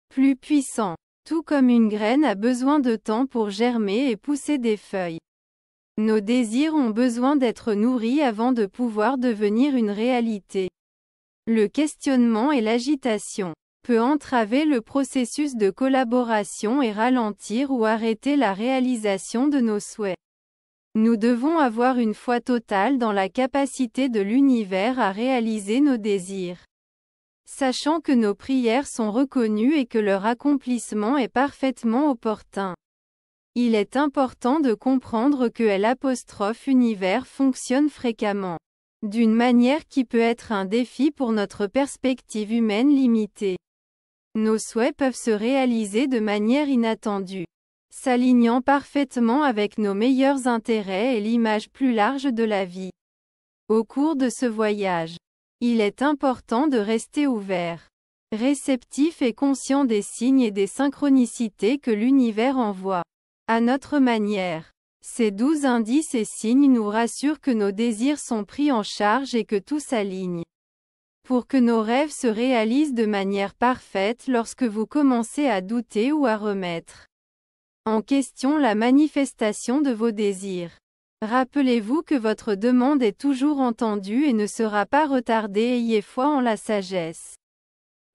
plus puissants. Tout comme une graine a besoin de temps pour germer et pousser des feuilles, nos désirs ont besoin d'être nourris avant de pouvoir devenir une réalité. Le questionnement et l'agitation peut entraver le processus de collaboration et ralentir ou arrêter la réalisation de nos souhaits. Nous devons avoir une foi totale dans la capacité de l'univers à réaliser nos désirs, sachant que nos prières sont reconnues et que leur accomplissement est parfaitement opportun. Il est important de comprendre que l'univers fonctionne fréquemment, d'une manière qui peut être un défi pour notre perspective humaine limitée. Nos souhaits peuvent se réaliser de manière inattendue, s'alignant parfaitement avec nos meilleurs intérêts et l'image plus large de la vie. Au cours de ce voyage, il est important de rester ouvert, réceptif et conscient des signes et des synchronicités que l'univers envoie. à notre manière. Ces 12 indices et signes nous rassurent que nos désirs sont pris en charge et que tout s'aligne. Pour que nos rêves se réalisent de manière parfaite lorsque vous commencez à douter ou à remettre en question la manifestation de vos désirs. Rappelez-vous que votre demande est toujours entendue et ne sera pas retardée. Ayez foi en la sagesse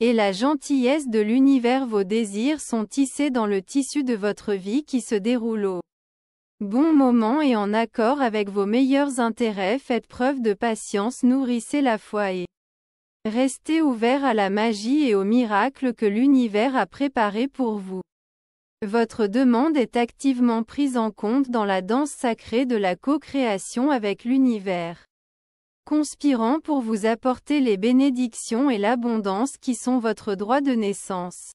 et la gentillesse de l'univers. Vos désirs sont tissés dans le tissu de votre vie qui se déroule au bon moment et en accord avec vos meilleurs intérêts. Faites preuve de patience, nourrissez la foi et restez ouvert à la magie et aux miracles que l'univers a préparés pour vous. Votre demande est activement prise en compte dans la danse sacrée de la co-création avec l'univers, conspirant pour vous apporter les bénédictions et l'abondance qui sont votre droit de naissance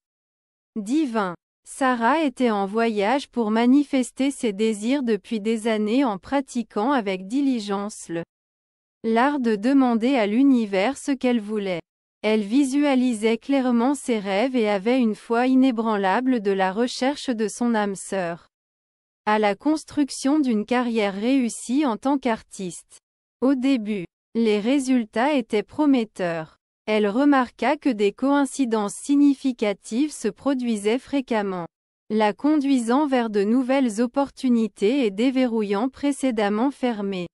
divin. Sarah était en voyage pour manifester ses désirs depuis des années en pratiquant avec diligence l'art de demander à l'univers ce qu'elle voulait. Elle visualisait clairement ses rêves et avait une foi inébranlable de la recherche de son âme sœur à la construction d'une carrière réussie en tant qu'artiste. Au début, les résultats étaient prometteurs. Elle remarqua que des coïncidences significatives se produisaient fréquemment, la conduisant vers de nouvelles opportunités et déverrouillant précédemment fermées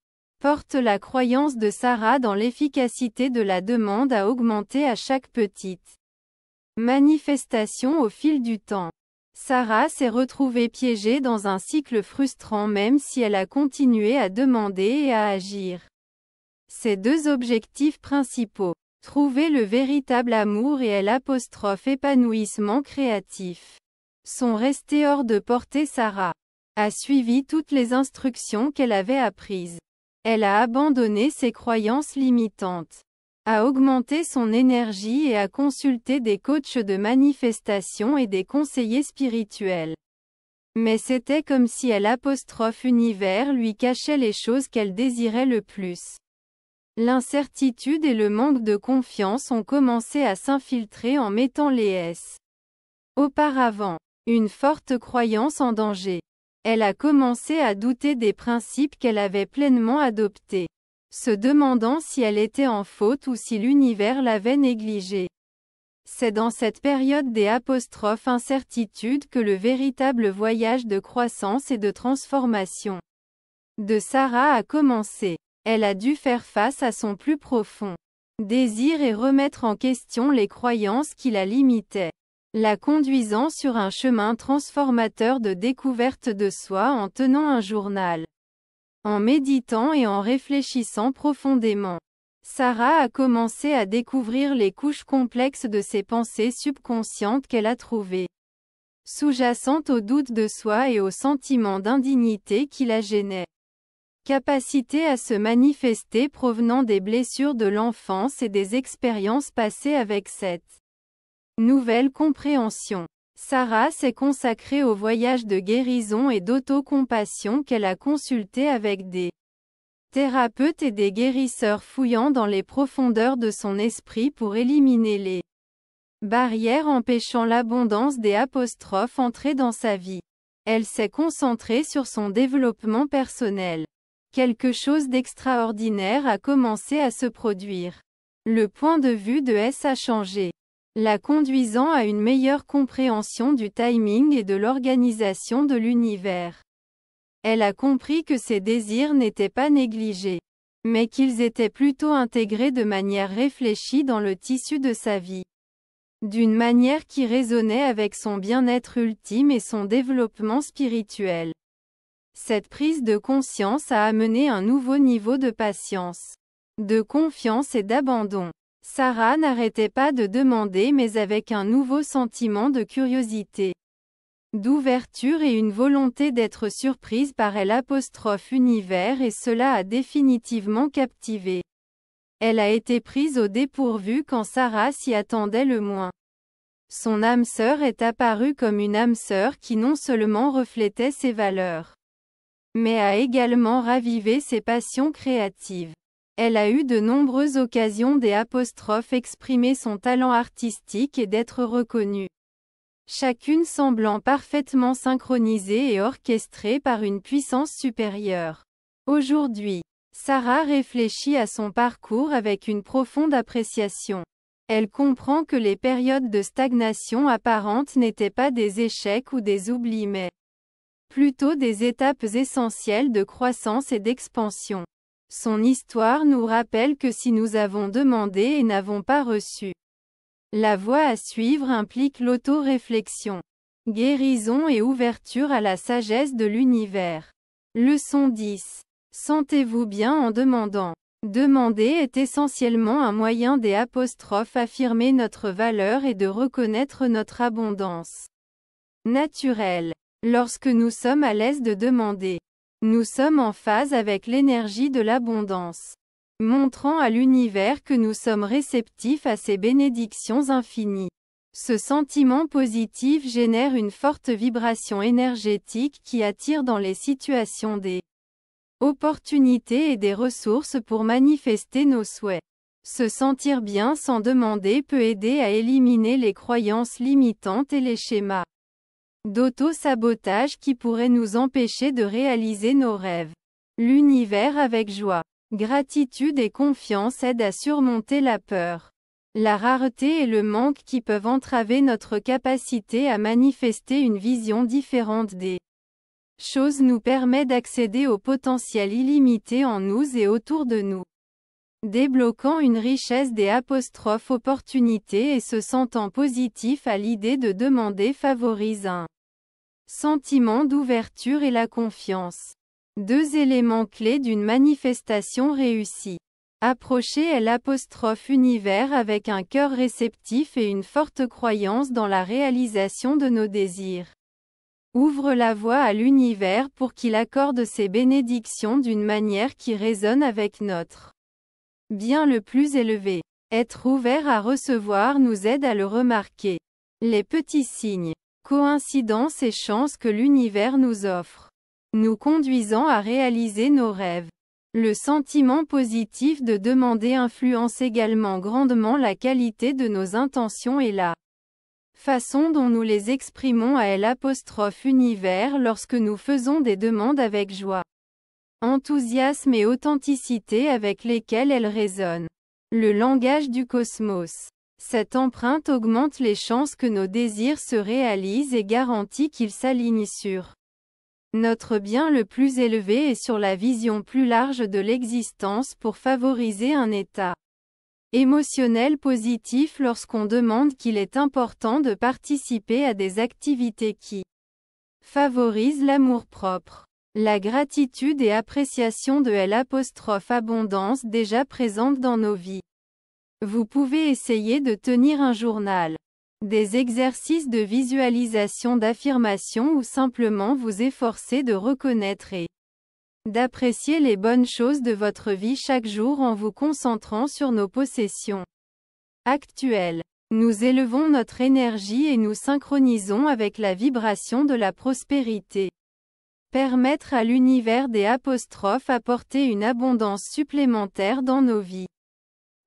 portes. La croyance de Sarah dans l'efficacité de la demande a augmenté à chaque petite manifestation au fil du temps. Sarah s'est retrouvée piégée dans un cycle frustrant même si elle a continué à demander et à agir. Ses deux objectifs principaux, trouver le véritable amour et l'épanouissement créatif, sont restés hors de portée. Sarah a suivi toutes les instructions qu'elle avait apprises. Elle a abandonné ses croyances limitantes, a augmenté son énergie et a consulté des coachs de manifestation et des conseillers spirituels. Mais c'était comme si l'univers lui cachait les choses qu'elle désirait le plus. L'incertitude et le manque de confiance ont commencé à s'infiltrer en mettant auparavant une forte croyance en danger. Elle a commencé à douter des principes qu'elle avait pleinement adoptés, se demandant si elle était en faute ou si l'univers l'avait négligée. C'est dans cette période incertitude que le véritable voyage de croissance et de transformation de Sarah a commencé. Elle a dû faire face à son plus profond désir et remettre en question les croyances qui la limitaient, la conduisant sur un chemin transformateur de découverte de soi en tenant un journal, en méditant et en réfléchissant profondément. Sarah a commencé à découvrir les couches complexes de ses pensées subconscientes qu'elle a trouvées sous-jacentes au doute de soi et au sentiment d'indignité qui la gênait. Capacité à se manifester provenant des blessures de l'enfance et des expériences passées. Avec cette nouvelle compréhension, Sarah s'est consacrée au voyage de guérison et d'autocompassion qu'elle a consulté avec des thérapeutes et des guérisseurs, fouillant dans les profondeurs de son esprit pour éliminer les barrières empêchant l'abondance entrer dans sa vie. Elle s'est concentrée sur son développement personnel. Quelque chose d'extraordinaire a commencé à se produire. Le point de vue de S a changé, la conduisant à une meilleure compréhension du timing et de l'organisation de l'univers. Elle a compris que ses désirs n'étaient pas négligés, mais qu'ils étaient plutôt intégrés de manière réfléchie dans le tissu de sa vie, d'une manière qui résonnait avec son bien-être ultime et son développement spirituel. Cette prise de conscience a amené un nouveau niveau de patience, de confiance et d'abandon. Sarah n'arrêtait pas de demander, mais avec un nouveau sentiment de curiosité, d'ouverture et une volonté d'être surprise par l'univers, et cela a définitivement captivé. Elle a été prise au dépourvu quand Sarah s'y attendait le moins. Son âme sœur est apparue comme une âme sœur qui non seulement reflétait ses valeurs, mais a également ravivé ses passions créatives. Elle a eu de nombreuses occasions d'exprimer son talent artistique et d'être reconnue. chacune semblant parfaitement synchronisée et orchestrée par une puissance supérieure. Aujourd'hui, Sarah réfléchit à son parcours avec une profonde appréciation. Elle comprend que les périodes de stagnation apparentes n'étaient pas des échecs ou des oublis mais plutôt des étapes essentielles de croissance et d'expansion. Son histoire nous rappelle que si nous avons demandé et n'avons pas reçu, la voie à suivre implique l'auto-réflexion, guérison et ouverture à la sagesse de l'univers. Leçon 10. Sentez-vous bien en demandant. Demander est essentiellement un moyen d'affirmer notre valeur et de reconnaître notre abondance naturelle. Lorsque nous sommes à l'aise de demander, nous sommes en phase avec l'énergie de l'abondance, montrant à l'univers que nous sommes réceptifs à ses bénédictions infinies. Ce sentiment positif génère une forte vibration énergétique qui attire dans les situations des opportunités et des ressources pour manifester nos souhaits. Se sentir bien sans demander peut aider à éliminer les croyances limitantes et les schémas d'auto-sabotage qui pourraient nous empêcher de réaliser nos rêves. L'univers avec joie, gratitude et confiance aident à surmonter la peur, la rareté et le manque qui peuvent entraver notre capacité à manifester une vision différente des choses nous permet d'accéder au potentiel illimité en nous et autour de nous. Débloquant une richesse opportunités et se sentant positif à l'idée de demander favorise un sentiment d'ouverture et la confiance. Deux éléments clés d'une manifestation réussie. Approcher l'univers avec un cœur réceptif et une forte croyance dans la réalisation de nos désirs. Ouvre la voie à l'univers pour qu'il accorde ses bénédictions d'une manière qui résonne avec notre bien le plus élevé. Être ouvert à recevoir nous aide à le remarquer. Les petits signes, coïncidences et chances que l'univers nous offre, nous conduisant à réaliser nos rêves. Le sentiment positif de demander influence également grandement la qualité de nos intentions et la façon dont nous les exprimons à l'univers lorsque nous faisons des demandes avec joie, enthousiasme et authenticité avec lesquelles elles résonnent. Le langage du cosmos. Cette empreinte augmente les chances que nos désirs se réalisent et garantit qu'ils s'alignent sur notre bien le plus élevé et sur la vision plus large de l'existence pour favoriser un état émotionnel positif lorsqu'on demande qu'il est important de participer à des activités qui favorisent l'amour-propre, la gratitude et appréciation de l'abondance déjà présente dans nos vies. Vous pouvez essayer de tenir un journal, des exercices de visualisation d'affirmation ou simplement vous efforcer de reconnaître et d'apprécier les bonnes choses de votre vie chaque jour en vous concentrant sur nos possessions actuelles. Nous élevons notre énergie et nous synchronisons avec la vibration de la prospérité. Permettre à l'univers apporter une abondance supplémentaire dans nos vies.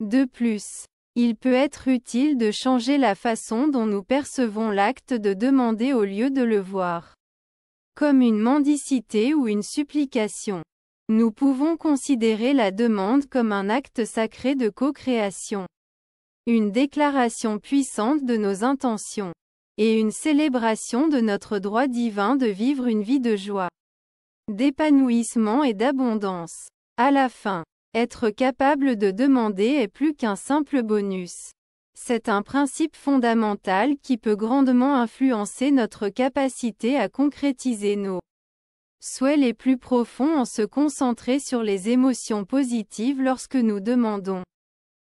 De plus, il peut être utile de changer la façon dont nous percevons l'acte de demander au lieu de le voir comme une mendicité ou une supplication. Nous pouvons considérer la demande comme un acte sacré de co-création, une déclaration puissante de nos intentions, et une célébration de notre droit divin de vivre une vie de joie, d'épanouissement et d'abondance. À la fin, être capable de demander est plus qu'un simple bonus. C'est un principe fondamental qui peut grandement influencer notre capacité à concrétiser nos souhaits les plus profonds en se concentrant sur les émotions positives lorsque nous demandons.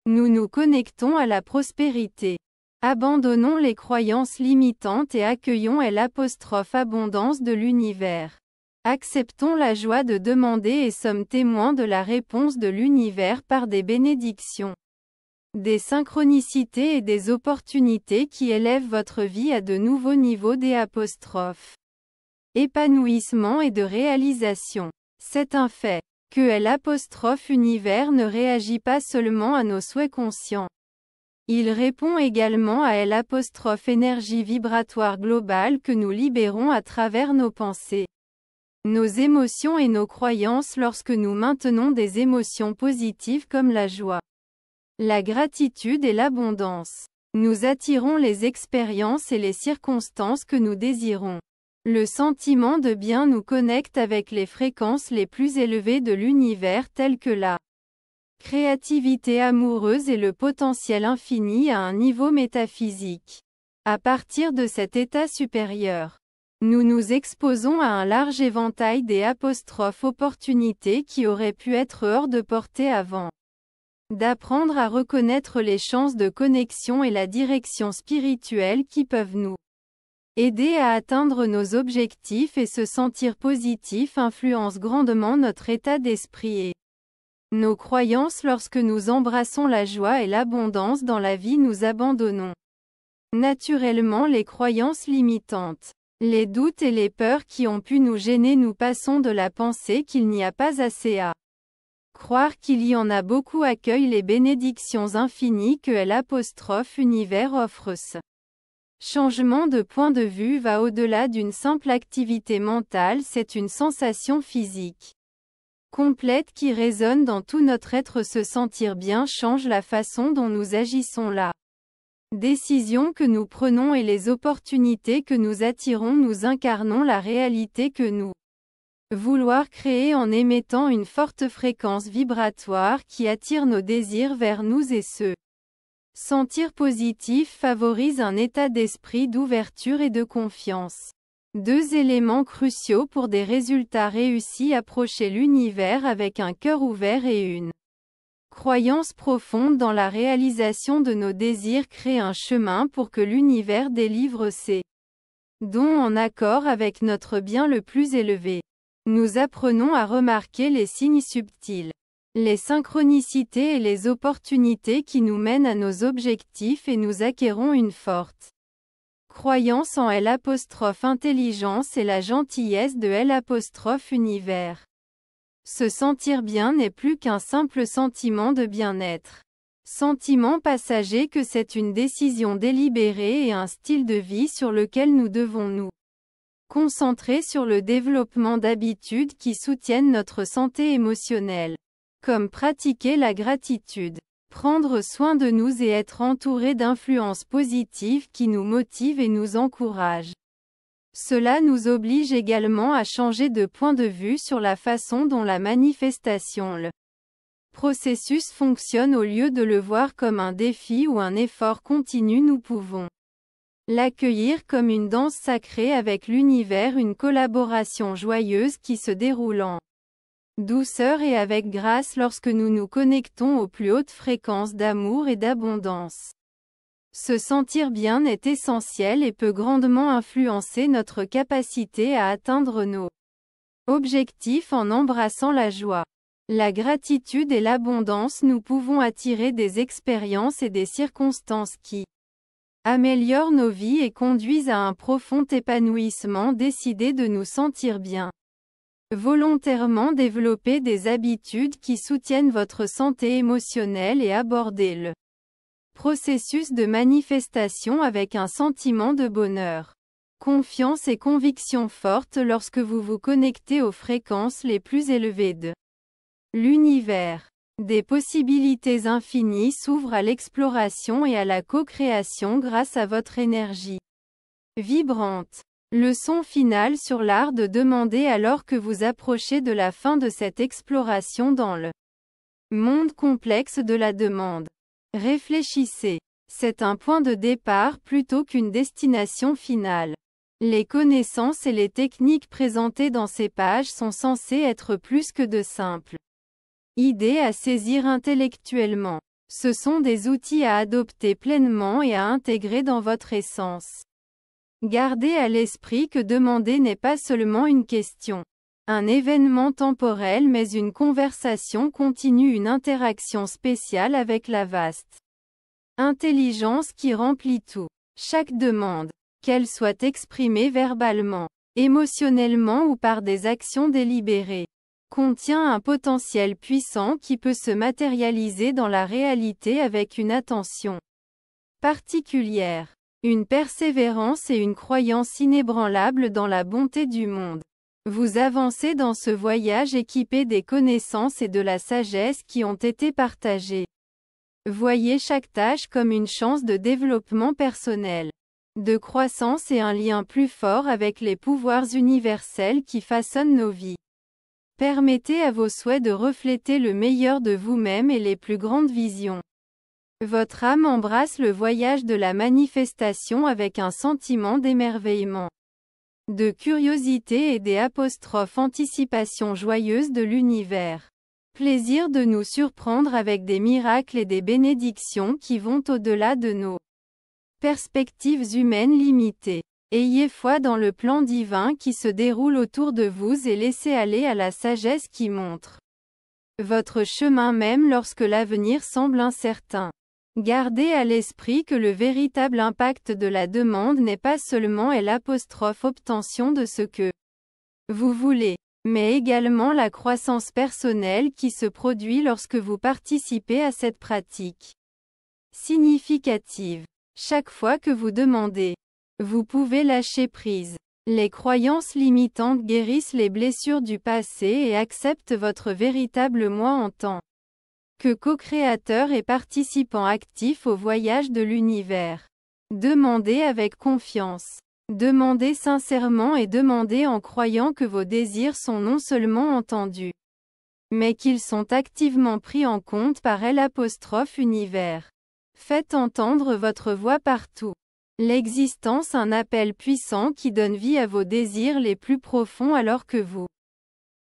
Nous nous connectons à la prospérité. Abandonnons les croyances limitantes et accueillons l'abondance de l'univers. Acceptons la joie de demander et sommes témoins de la réponse de l'univers par des bénédictions, des synchronicités et des opportunités qui élèvent votre vie à de nouveaux niveaux d'épanouissement et de réalisation. C'est un fait que l'univers ne réagit pas seulement à nos souhaits conscients. Il répond également à l'énergie vibratoire globale que nous libérons à travers nos pensées, nos émotions et nos croyances lorsque nous maintenons des émotions positives comme la joie, la gratitude et l'abondance. Nous attirons les expériences et les circonstances que nous désirons. Le sentiment de bien nous connecte avec les fréquences les plus élevées de l'univers telles que la créativité amoureuse et le potentiel infini à un niveau métaphysique. À partir de cet état supérieur, nous nous exposons à un large éventail d'opportunités qui auraient pu être hors de portée avant. D'apprendre à reconnaître les chances de connexion et la direction spirituelle qui peuvent nous aider à atteindre nos objectifs et se sentir positif influence grandement notre état d'esprit et nos croyances. Lorsque nous embrassons la joie et l'abondance dans la vie, nous abandonnons naturellement les croyances limitantes, les doutes et les peurs qui ont pu nous gêner. Nous passons de la pensée qu'il n'y a pas assez à croire qu'il y en a beaucoup accueille les bénédictions infinies que l'univers offre. Ce changement de point de vue va au-delà d'une simple activité mentale, c'est une sensation physique complète qui résonne dans tout notre être. Se sentir bien change la façon dont nous agissons, la décision que nous prenons et les opportunités que nous attirons. Nous incarnons la réalité que nous vouloir créer en émettant une forte fréquence vibratoire qui attire nos désirs vers nous, et se sentir positif favorise un état d'esprit d'ouverture et de confiance. Deux éléments cruciaux pour des résultats réussis: approcher l'univers avec un cœur ouvert et une croyance profonde dans la réalisation de nos désirs crée un chemin pour que l'univers délivre ses dons en accord avec notre bien le plus élevé. Nous apprenons à remarquer les signes subtils, les synchronicités et les opportunités qui nous mènent à nos objectifs, et nous acquérons une forte croyance en l'intelligence et la gentillesse de l'univers. Se sentir bien n'est plus qu'un simple sentiment de bien-être. Sentiment passager que c'est une décision délibérée et un style de vie sur lequel nous devons nous concentrer sur le développement d'habitudes qui soutiennent notre santé émotionnelle, comme pratiquer la gratitude, prendre soin de nous et être entouré d'influences positives qui nous motivent et nous encouragent. Cela nous oblige également à changer de point de vue sur la façon dont la manifestation, le processus fonctionne. Au lieu de le voir comme un défi ou un effort continu, nous pouvons l'accueillir comme une danse sacrée avec l'univers, une collaboration joyeuse qui se déroule en douceur et avec grâce lorsque nous nous connectons aux plus hautes fréquences d'amour et d'abondance. Se sentir bien est essentiel et peut grandement influencer notre capacité à atteindre nos objectifs. En embrassant la joie, la gratitude et l'abondance, nous pouvons attirer des expériences et des circonstances qui améliorent nos vies et conduisent à un profond épanouissement. Décidez de nous sentir bien. Volontairement développer des habitudes qui soutiennent votre santé émotionnelle et abordez le processus de manifestation avec un sentiment de bonheur, confiance et conviction forte lorsque vous vous connectez aux fréquences les plus élevées de l'univers. Des possibilités infinies s'ouvrent à l'exploration et à la co-création grâce à votre énergie vibrante. Leçon finale sur l'art de demander. Alors que vous approchez de la fin de cette exploration dans le monde complexe de la demande, réfléchissez. C'est un point de départ plutôt qu'une destination finale. Les connaissances et les techniques présentées dans ces pages sont censées être plus que de simples idées à saisir intellectuellement. Ce sont des outils à adopter pleinement et à intégrer dans votre essence. Gardez à l'esprit que demander n'est pas seulement une question, un événement temporel, mais une conversation continue, une interaction spéciale avec la vaste intelligence qui remplit tout. Chaque demande, qu'elle soit exprimée verbalement, émotionnellement ou par des actions délibérées, contient un potentiel puissant qui peut se matérialiser dans la réalité avec une attention particulière. Une persévérance et une croyance inébranlable dans la bonté du monde. Vous avancez dans ce voyage équipé des connaissances et de la sagesse qui ont été partagées. Voyez chaque tâche comme une chance de développement personnel, de croissance et un lien plus fort avec les pouvoirs universels qui façonnent nos vies. Permettez à vos souhaits de refléter le meilleur de vous-même et les plus grandes visions. Votre âme embrasse le voyage de la manifestation avec un sentiment d'émerveillement, de curiosité et des anticipations joyeuses de l'univers. Plaisir de nous surprendre avec des miracles et des bénédictions qui vont au-delà de nos perspectives humaines limitées. Ayez foi dans le plan divin qui se déroule autour de vous et laissez aller à la sagesse qui montre votre chemin même lorsque l'avenir semble incertain. Gardez à l'esprit que le véritable impact de la demande n'est pas seulement l'obtention de ce que vous voulez, mais également la croissance personnelle qui se produit lorsque vous participez à cette pratique significative. Chaque fois que vous demandez, vous pouvez lâcher prise. Les croyances limitantes guérissent les blessures du passé et acceptent votre véritable moi en tant que co-créateur et participant actif au voyage de l'univers. Demandez avec confiance. Demandez sincèrement et demandez en croyant que vos désirs sont non seulement entendus, mais qu'ils sont activement pris en compte par l'univers. Faites entendre votre voix partout. L'existence un appel puissant qui donne vie à vos désirs les plus profonds alors que vous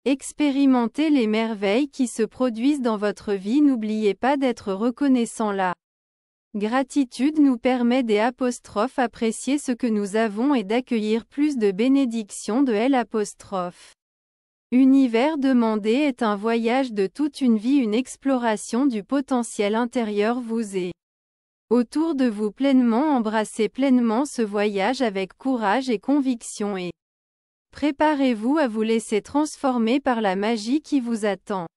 expérimentez les merveilles qui se produisent dans votre vie. N'oubliez pas d'être reconnaissant. La gratitude nous permet d'apprécier ce que nous avons et d'accueillir plus de bénédictions de Univers demandé est un voyage de toute une vie, une exploration du potentiel intérieur vous est autour de vous pleinement. Embrassez pleinement ce voyage avec courage et conviction et préparez-vous à vous laisser transformer par la magie qui vous attend.